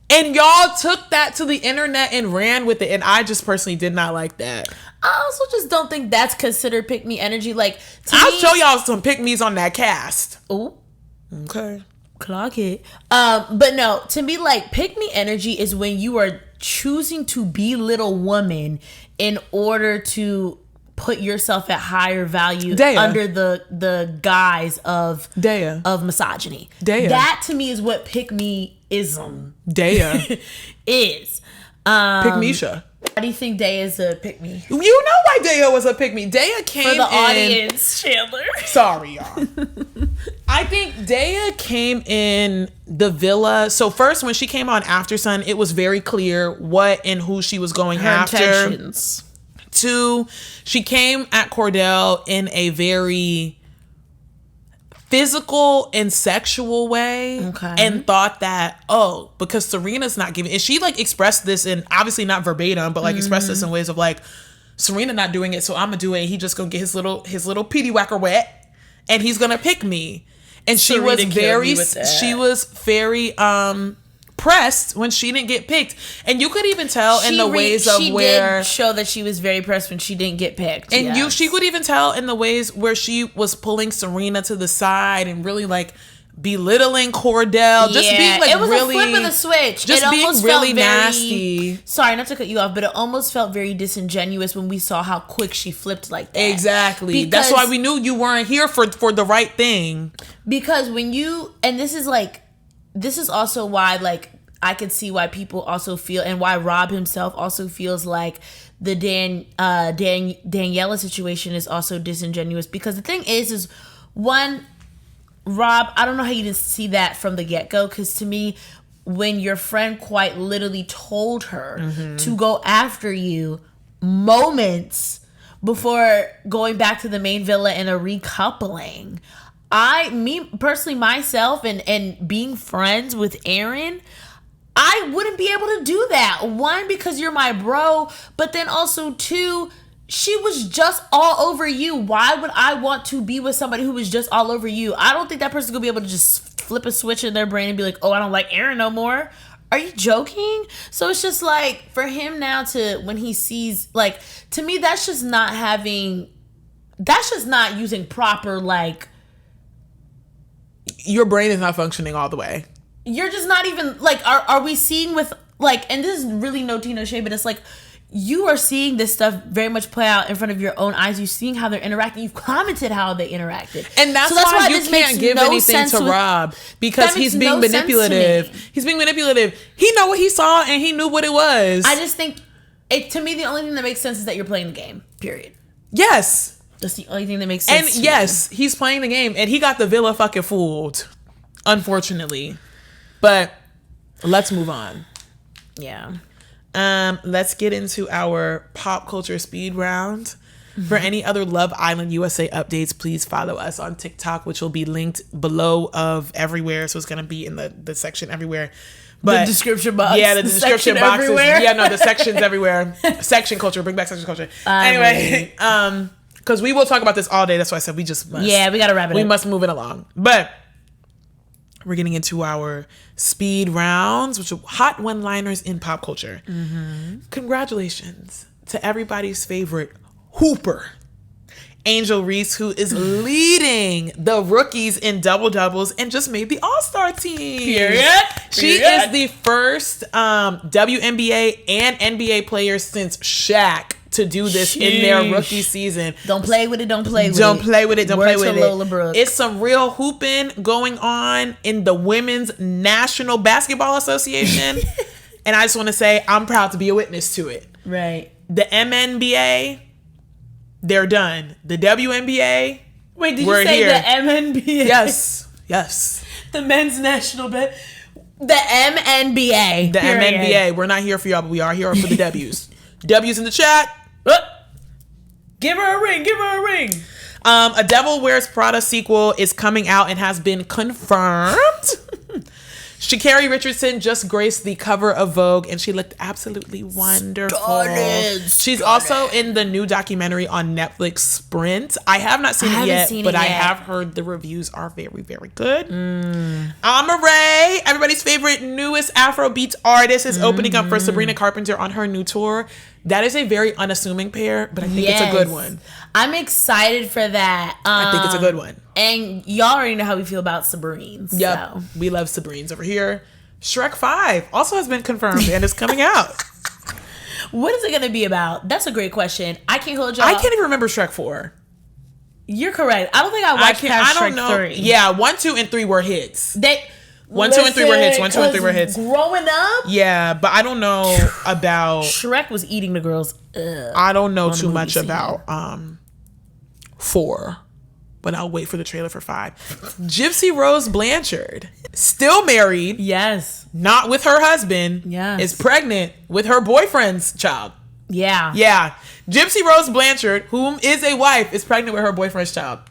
And y'all took that to the internet and ran with it. And I just personally did not like that. I also just don't think that's considered pick-me energy. Like, I'll show y'all some pick-me's on that cast. Ooh. Okay. Clock it. But no, to me, like, pick-me energy is when you are choosing to belittle women in order to put yourself at higher value Daya. under the guise of Daya. of misogyny. Daya. That to me is what pick-me-ism Daya. is. Pick Misha. Why do you think Daya is a pick-me? You know why Daya was a pick-me. Daya came For the in... audience, Chandler. Sorry, y'all. I think Daya came in the villa. So first, when she came on After Sun, it was very clear what and who she was going after. Intentions. 2, she came at Cordell in a very physical and sexual way, and thought that, oh, because Serena's not giving, and she like expressed this in, obviously not verbatim, but like expressed this in ways of like, Serena not doing it, so I'm gonna do it, and he just gonna get his little petey whacker wet, and he's gonna pick me. And she was very pressed when she didn't get picked, and you could even tell in the ways of where she did show that she was very pressed when she didn't get picked, and she could even tell in the ways where she was pulling Serena to the side and really like belittling Cordell, just being like, it was really a flip of the switch, just being really nasty. Sorry, not to cut you off, but it almost felt very disingenuous when we saw how quick she flipped like that. Exactly. That's why we knew you weren't here for the right thing. Because when you, and this is also why, like, I could see why people also feel, and why Rob himself also feels like the Daniela situation is also disingenuous. Because the thing is one, Rob, I don't know how you didn't see that from the get-go, because to me, when your friend quite literally told her to go after you moments before going back to the main villa and a recoupling, me personally, myself, and being friends with Aaron, I wouldn't be able to do that. 1, because you're my bro, but then also 2, she was just all over you. Why would I want to be with somebody who was just all over you? I don't think that person's gonna be able to just flip a switch in their brain and be like, oh, I don't like Aaron no more. Are you joking? So it's just like, for him now to, when he sees, like, to me, that's just not using proper, like, your brain is not functioning all the way. You're just not even, like, are we seeing with, like, and this is really no tea, no shade, but it's like, you are seeing this stuff very much play out in front of your own eyes. You're seeing how they're interacting. You've commented how they interacted. And that's why you can't give anything to Rob, because he's being manipulative. He's being manipulative. He know what he saw, and he knew what it was. I just think, to me, the only thing that makes sense is that you're playing the game, period. Yes. That's the only thing that makes sense. And yes, he's playing the game, and he got the villa fucking fooled, unfortunately. But let's move on. Yeah. Let's get into our pop culture speed round. For any other Love Island USA updates, please follow us on TikTok, which will be linked below of everywhere. So it's going to be in the section everywhere. But the description box. Yeah, the description boxes. Everywhere. Yeah, no, the sections everywhere. Section culture. Bring back section culture. Anyway, because we will talk about this all day. That's why I said we just must. Yeah, we got to wrap it up. We must move it along. But we're getting into our speed rounds, which are hot one-liners in pop culture. Congratulations to everybody's favorite Hooper, Angel Reese, who is leading the rookies in double-doubles and just made the All-Star team. Period. She is the first WNBA and NBA player since Shaq to do this in their rookie season. Don't play with it. Don't play with it. Don't play with it. Don't play with it. Lola Brooke. It's some real hooping going on in the Women's National Basketball Association. And I just want to say, I'm proud to be a witness to it. Right. The MNBA, they're done. The WNBA, wait, did you say here. The MNBA? Yes. The Men's National The MNBA. The MNBA. We're not here for y'all, but we are here for the W's. W's in the chat. Give her a ring. Give her a ring. A Devil Wears Prada sequel is coming out and has been confirmed. Sha'Carri Richardson just graced the cover of Vogue, and she looked absolutely wonderful. She's also in the new documentary on Netflix, Sprint. I have not seen it yet, but I have heard the reviews are very, very good. Amaray, everybody's favorite newest Afrobeats artist, is opening up for Sabrina Carpenter on her new tour. That is a very unassuming pair, but I think it's a good one. I'm excited for that. I think it's a good one. And y'all already know how we feel about Sabrines. Yep. So. We love Sabrines over here. Shrek 5 also has been confirmed and is coming out. What is it going to be about? That's a great question. I can't hold y'all. I can't even remember Shrek 4. You're correct. I don't think I watched past Shrek 3. Yeah, 1, 2, and 3 were hits. 1, 2, and 3 were hits. 1, 2, and 3 were hits. Growing up? Yeah, but I don't know about... Shrek was eating the girls. I don't know too much about 4. But I'll wait for the trailer for 5. Gypsy Rose Blanchard, still married. Yes. Not with her husband. Yes. Is pregnant with her boyfriend's child. Yeah. Yeah. Gypsy Rose Blanchard, whom is a wife, is pregnant with her boyfriend's child.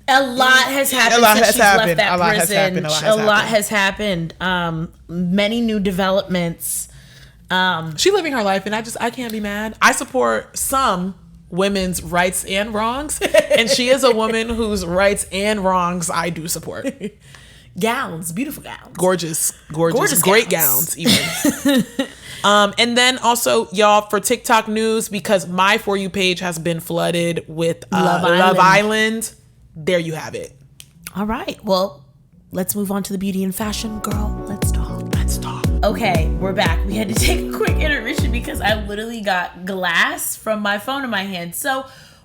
A lot has happened since she's left that prison. A lot has happened. Many new developments. She's living her life, and I can't be mad. I support some women's rights and wrongs, and she is a woman whose rights and wrongs I do support. Gowns, beautiful gowns, gorgeous great gowns even. And then also, y'all, for TikTok news, because my For You page has been flooded with Love Island. There you have it. All right, well, let's move on to the beauty and fashion. Girl, let's talk. Okay, we're back. We had to take a quick intermission because I literally got glass from my phone in my hand. So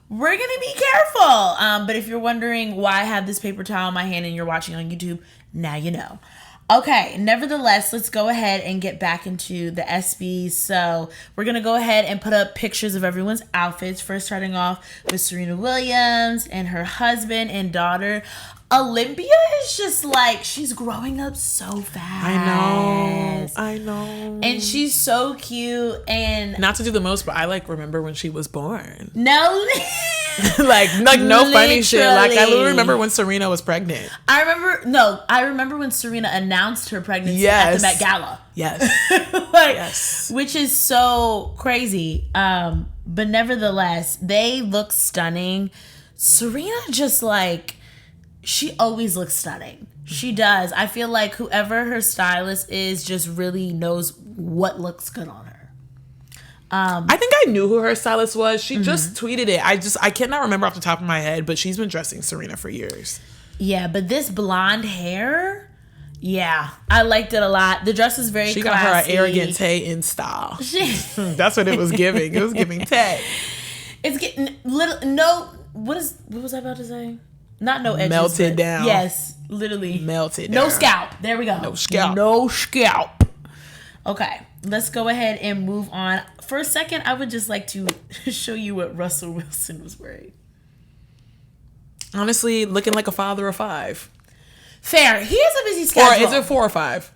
we're going to be careful. But if you're wondering why I have this paper towel in my hand and you're watching on YouTube, now you know. Okay, nevertheless, let's go ahead and get back into the Espys. So we're going to go ahead and put up pictures of everyone's outfits. First, starting off with Serena Williams and her husband and daughter. Olympia is just like, she's growing up so fast. I know. And she's so cute. And not to do the most, but I remember when she was born. No. like no funny shit. Like I literally remember when Serena was pregnant. I remember when Serena announced her pregnancy at the Met Gala. Yes. Yes. Which is so crazy. But nevertheless, they look stunning. Serena just she always looks stunning. She does. I feel like whoever her stylist is just really knows what looks good on her. I think I knew who her stylist was. She just tweeted it. I cannot remember off the top of my head, but she's been dressing Serena for years. Yeah, but this blonde hair, yeah, I liked it a lot. The dress is very classy. She got her an arrogant Tay in style. That's what it was giving. It was giving Tay. It's getting what was I about to say? Not no edges. Melted down. Yes, literally. Melted down. No scalp. There we go. No scalp. No scalp. Okay, let's go ahead and move on. For a second, I would just like to show you what Russell Wilson was wearing. Honestly, looking like a father of 5. Fair. He has a busy schedule. Or is it 4 or 5?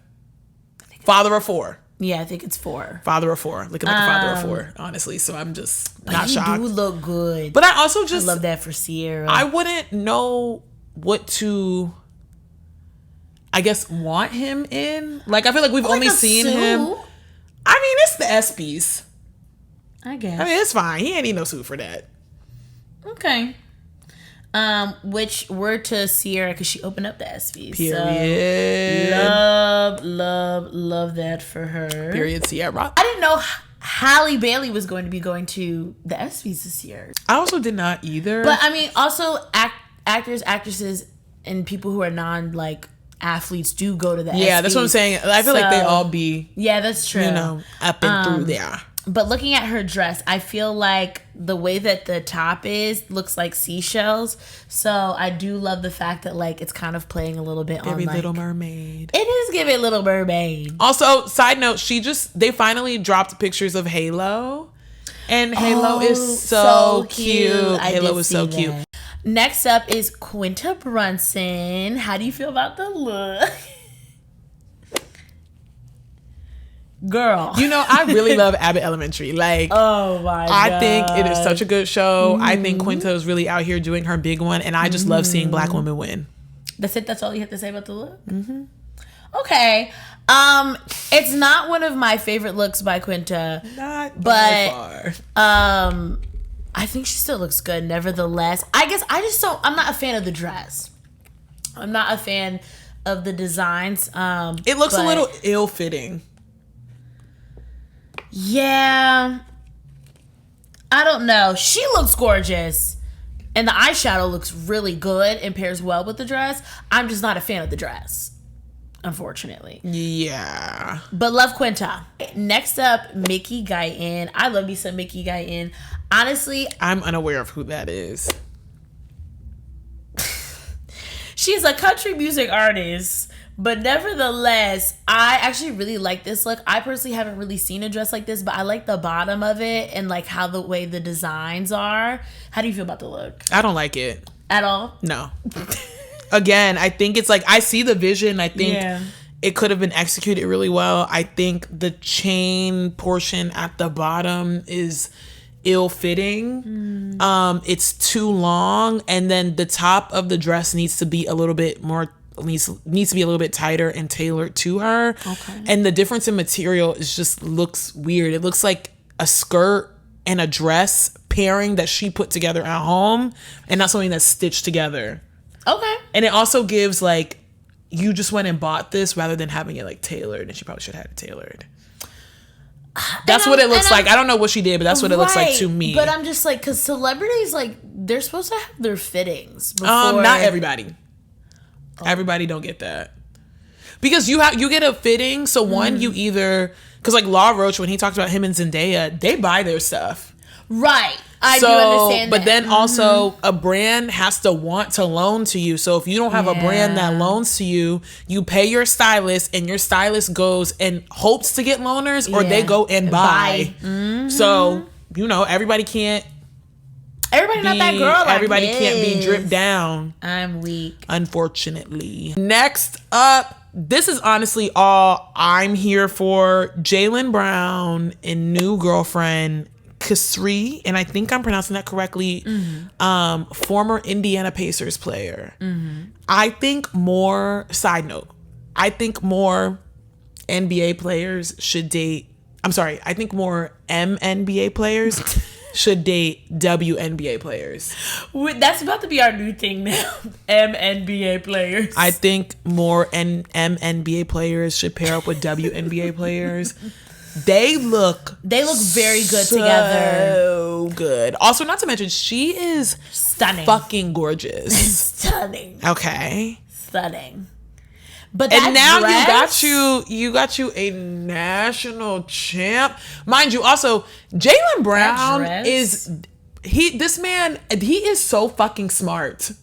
Father of 4. Yeah, I think it's 4. Father of 4. Looking like a father of 4, honestly. So I'm just not shocked. He do look good. But I also just... I love that for Sierra. I wouldn't know what to, I guess, want him in. I feel like we've only seen him. I mean, it's the Espys. I guess. I mean, it's fine. He ain't need no suit for that. Okay. Which word to Sierra because she opened up the Espys. Period. So, love that for her. Period, Sierra. I didn't know Halle Bailey was going to be going to the Espys this year. I also did not either. But I mean, also actors, actresses, and people who are athletes do go to the Espys. Yeah, that's what I'm saying. I feel like they all be. Yeah, that's true. Up and through there. But looking at her dress, I feel like the way that the top looks like seashells. So I do love the fact that it's kind of playing a little bit Very on Little Mermaid. It is giving Little Mermaid. Also, side note, they finally dropped pictures of Halo. And Halo is so cute. Halo is so cute. Next up is Quinta Brunson. How do you feel about the look? Girl. I really love Abbott Elementary. Oh my God. I think it is such a good show. I think Quinta is really out here doing her big one. And I just love seeing Black women win. That's it? That's all you have to say about the look? Mm-hmm. Okay. It's not one of my favorite looks by Quinta. Not by far. I think she still looks good nevertheless. I guess I'm not a fan of the dress. I'm not a fan of the designs. It looks a little ill-fitting. Yeah. I don't know. She looks gorgeous. And the eyeshadow looks really good and pairs well with the dress. I'm just not a fan of the dress. unfortunately. Yeah. But love Quinta. Next up, Mickey Guyton. I love me some Mickey Guyton. Honestly, I'm unaware of who that is. She's a country music artist, but nevertheless, I actually really like this look. I personally haven't really seen a dress like this, but I like the bottom of it and like how the way the designs are. How do you feel about the look? I don't like it. At all? No. Again, I think it's like, I see the vision. I think it could have been executed really well. I think the chain portion at the bottom is ill-fitting. It's too long, and then the top of the dress needs to be a little bit more, needs to be a little bit tighter and tailored to her. Okay. And the difference in material is just looks weird. It looks like a skirt and a dress pairing that she put together at home, and not something that's stitched together. Okay. And it also gives like, you just went and bought this rather than having it like tailored, and she probably should have had it tailored. That's what it looks like. I don't know what she did, but that's what it looks like to me. But I'm just like, because celebrities, like, they're supposed to have their fittings before. Not everybody. Everybody don't get that. Because you get a fitting, so one, you either, because like Law Roach, when he talked about him and Zendaya, they buy their stuff. Right. I do understand that. But then also a brand has to want to loan to you. So if you don't have a brand that loans to you, you pay your stylist, and your stylist goes and hopes to get loaners, or they go and buy. So, everybody can't. Everybody not that girl. Everybody can't be dripped down. I'm weak. Unfortunately. Next up, this is honestly all I'm here for. Jaylen Brown and new girlfriend Kasri, and I think I'm pronouncing that correctly, former Indiana Pacers player. I think more, side note, I think more NBA players should date, I think more MNBA players should date WNBA players. That's about to be our new thing now. MNBA players. I think more MNBA players should pair up with WNBA players. They look very good together. So good. Also, not to mention, she is stunning, fucking gorgeous, stunning. Okay, stunning. But and now you got you a national champ, mind you. Also, Jaylen Brown is this man. He is so fucking smart.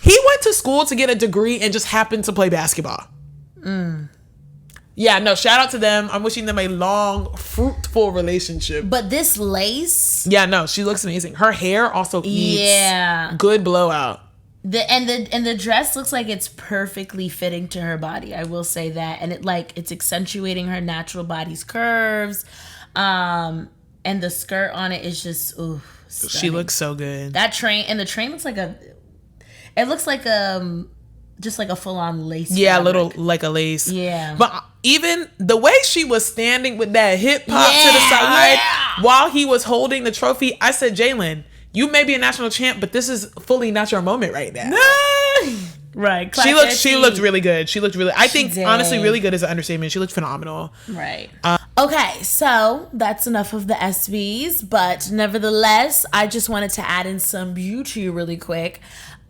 He went to school to get a degree and just happened to play basketball. Yeah, no, shout out to them. I'm wishing them a long, fruitful relationship. But this lace... Yeah, no, she looks amazing. Her hair also eats good blowout. The dress looks like it's perfectly fitting to her body. I will say that. And it's accentuating her natural body's curves. And the skirt on it is just, stunning. She looks so good. The train looks like just like a full-on lace. Yeah, fabric. a little like a lace. Yeah. But even the way she was standing with that hip pop to the side while he was holding the trophy, I said, Jaylen, you may be a national champ, but this is fully not your moment right now. Right. She looked really good. I think honestly really good is an understatement. She looked phenomenal. Right. Okay, so that's enough of the SBs, but nevertheless, I just wanted to add in some beauty really quick.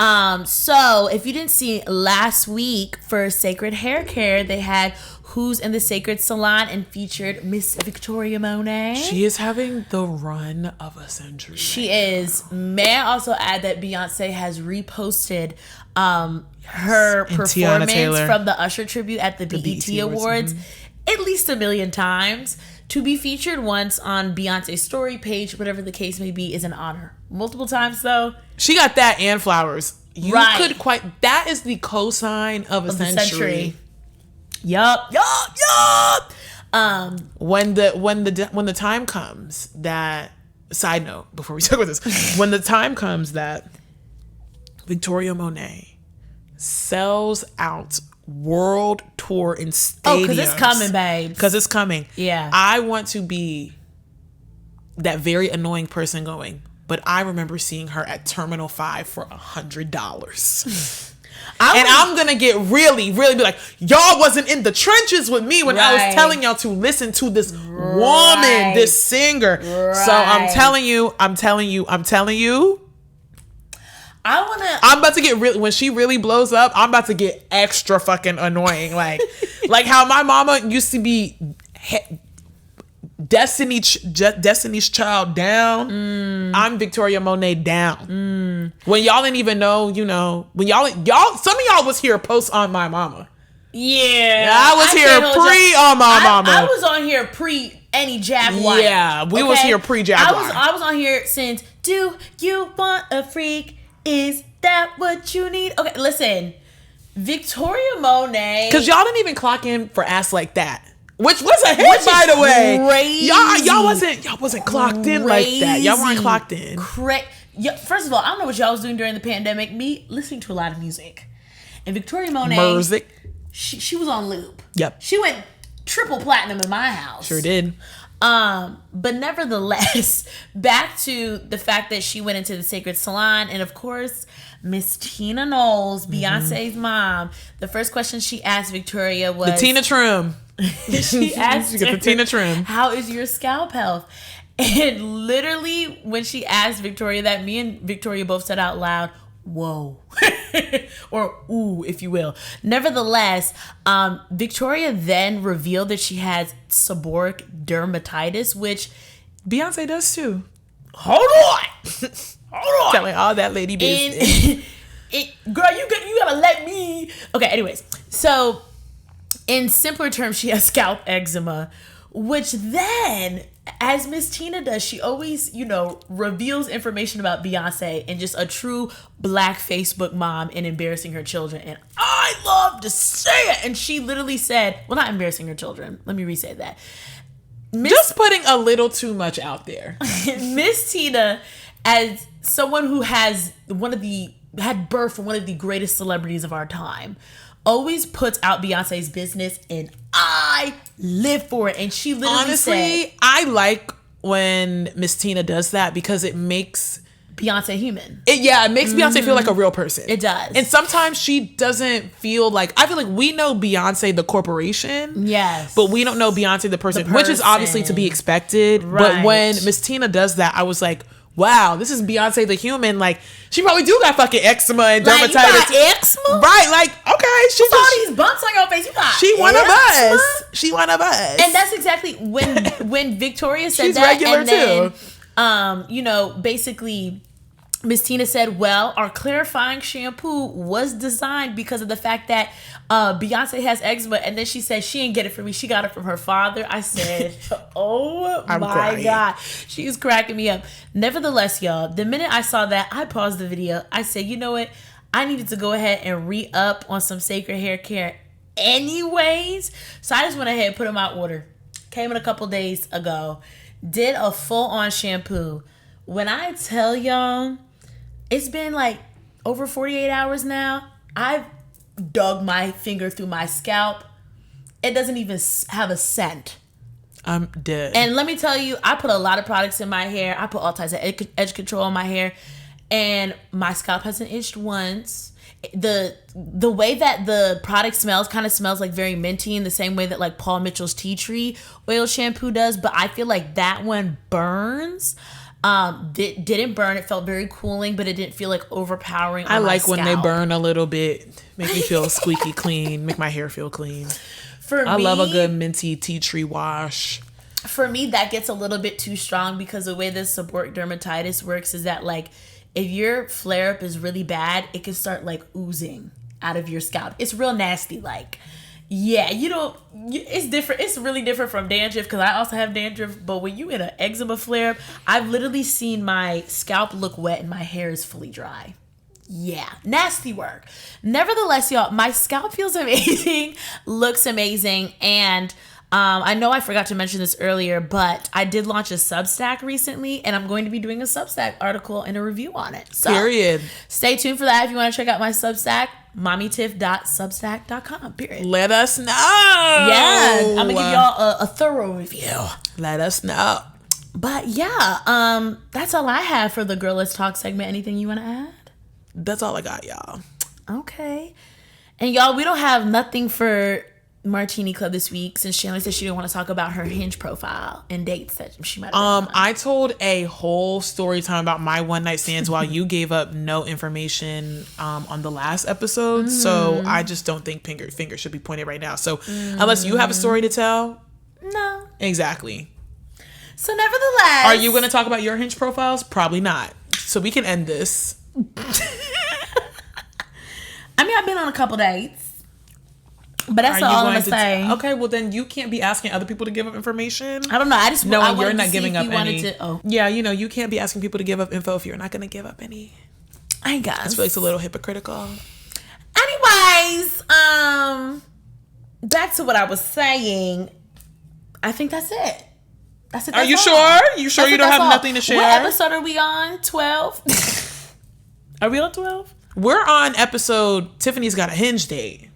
So if you didn't see last week for Cécred Hair Care, they had Who's in the Cécred Salon and featured Miss Victoria Monét. She is having the run of a century. She is. May I also add that Beyoncé has reposted her performance from the Usher tribute at the BET Awards at least 1 million times. To be featured once on Beyonce's story page, whatever the case may be, is an honor. Multiple times, though. She got that and flowers. That is the cosign of a century. Yup. When the time comes that, side note, before we talk about this, when the time comes that Victoria Monét sells out world tour in stadiums. Oh, because it's coming, babe. Because it's coming. Yeah. I want to be that very annoying person going, but I remember seeing her at Terminal 5 for $100. I'm going to get really, really be like, y'all wasn't in the trenches with me when I was telling y'all to listen to this woman, this singer. So I'm telling you. I'm about to get really, when she really blows up, I'm about to get extra fucking annoying. Like how my mama used to be Destiny's Child down. I'm Victoria Monét down. When y'all didn't even know, when y'all, some of y'all was here post on my mama. Yeah. I was here pre on my mama. I was on here pre any Jaguar. Yeah, we was here pre Jaguar. I was on here since Do You Want a Freak? Is that what you need? Okay, listen. Victoria Monét. Because y'all didn't even clock in for Ass Like That. Which was a hit, by the way. Crazy. Y'all wasn't clocked in like that. Y'all weren't clocked in. First of all, I don't know what y'all was doing during the pandemic. Me listening to a lot of music. And Victoria Monét. Music. She was on loop. Yep. She went triple platinum in my house. Sure did. But nevertheless, back to the fact that she went into the Cécred salon, and of course, Miss Tina Knowles, Beyonce's mom, the first question she asked Victoria was the Tina trim. She asked she got the Tina trim. How is your scalp health? And literally, when she asked Victoria that, me and Victoria both said out loud, "Whoa," or "ooh," if you will. Nevertheless, Victoria then revealed that she has seborrheic dermatitis, which Beyonce does too. Hold on. Telling all that lady business. Girl, you gotta let me. Okay, anyways, so in simpler terms, she has scalp eczema, which then, as Miss Tina does, she always, reveals information about Beyonce and just a true black Facebook mom and embarrassing her children. And I love to say it. And she literally said, well, not embarrassing her children. Let me re-say that. Just putting a little too much out there. Miss Tina, as someone who had birth from one of the greatest celebrities of our time, always puts out Beyonce's business, and I live for it. And she literally said, I like when Miss Tina does that because it makes Beyonce human. It makes Beyonce feel like a real person. It does. And sometimes she doesn't feel like, I feel like we know Beyonce the corporation. Yes. But we don't know Beyonce the person, which is obviously to be expected. Right. But when Miss Tina does that, I was like, wow, this is Beyonce the human. Like, she probably do got fucking eczema and dermatitis. You got eczema? Right, like, okay. What's all these bumps on your face? You got She one of us. She one of us. And that's exactly when Victoria said she's that. Regular and then, too. Basically, Miss Tina said, well, our clarifying shampoo was designed because of the fact that Beyonce has eczema. And then she said she didn't get it from me. She got it from her father. I said, oh my God. She's cracking me up. Nevertheless, y'all, the minute I saw that, I paused the video. I said, you know what? I needed to go ahead and re-up on some Cécred hair care anyways. So I just went ahead and put in my order. Came in a couple days ago. Did a full-on shampoo. When I tell y'all, it's been like over 48 hours now. I've dug my finger through my scalp. It doesn't even have a scent. I'm dead. And let me tell you, I put a lot of products in my hair. I put all types of edge control on my hair. And my scalp hasn't itched once. The way that the product smells kind of smells like very minty, in the same way that like Paul Mitchell's tea tree oil shampoo does. But I feel like that one burns. Didn't burn. It felt very cooling, but it didn't feel like overpowering. I like when they burn a little bit. Make me feel squeaky clean. Make my hair feel clean. I love a good minty tea tree wash. For me, that gets a little bit too strong because the way this seborrheic dermatitis works is that like if your flare up is really bad, it can start like oozing out of your scalp. It's real nasty. Like, yeah, it's different. It's really different from dandruff because I also have dandruff. But when you in an eczema flare up, I've literally seen my scalp look wet and my hair is fully dry. Yeah, nasty work. Nevertheless, y'all, my scalp feels amazing, looks amazing, and I know I forgot to mention this earlier, but I did launch a Substack recently, and I'm going to be doing a Substack article and a review on it. So, period. Stay tuned for that if you want to check out my Substack, mommytiff.substack.com, period. Let us know. Yeah, I'm going to give y'all a thorough review. Let us know. But yeah, that's all I have for the Girl Let's Talk segment. Anything you want to add? That's all I got, y'all. Okay. And y'all, we don't have nothing for Martini Club this week since Chandler said she didn't want to talk about her Hinge profile and dates that she might have I told a whole story time about my one night stands while you gave up no information on the last episode. So I just don't think finger should be pointed right now. So unless you have a story to tell. No. Exactly. So nevertheless. Are you going to talk about your Hinge profiles? Probably not. So we can end this. I mean, I've been on a couple dates. But that's all I'm going to say. Okay, well then you can't be asking other people to give up information. I don't know. I just know you're not giving up any. Oh. Yeah, you can't be asking people to give up info if you're not going to give up any. I guess. I feel like it's a little hypocritical. Anyways, back to what I was saying. I think that's it. That's it. Are you sure? You sure you don't have nothing to share? What episode are we on? 12? Are we on 12? We're on episode Tiffany's Got a Hinge Date.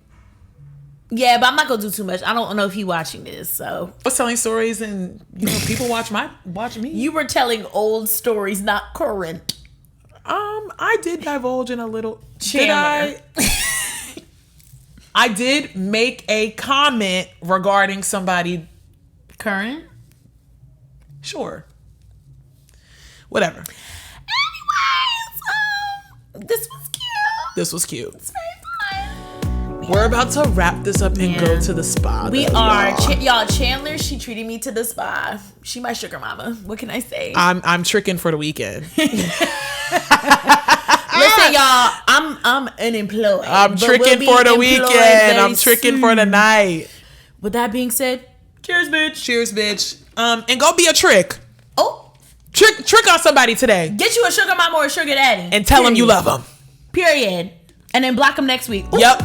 Yeah, but I'm not gonna do too much. I don't know if he's watching this, so. I was telling stories and people watch me. You were telling old stories, not current. I did divulge in a little. Chandler. Did I? I did make a comment regarding somebody current. Sure. Whatever. Anyways, this was cute. It's very fun. We're about to wrap this up and go to the spa. We are. Y'all, Chandler, she treated me to the spa. She my sugar mama. What can I say? I'm tricking for the weekend. Listen, y'all, I'm unemployed. I'm tricking for the weekend. I'm tricking for the night. With that being said, cheers, bitch. Cheers, bitch. And go be a trick. Oh. Trick on somebody today. Get you a sugar mama or a sugar daddy. And tell them you love them. Period. And then block them next week. Ooh. Yep.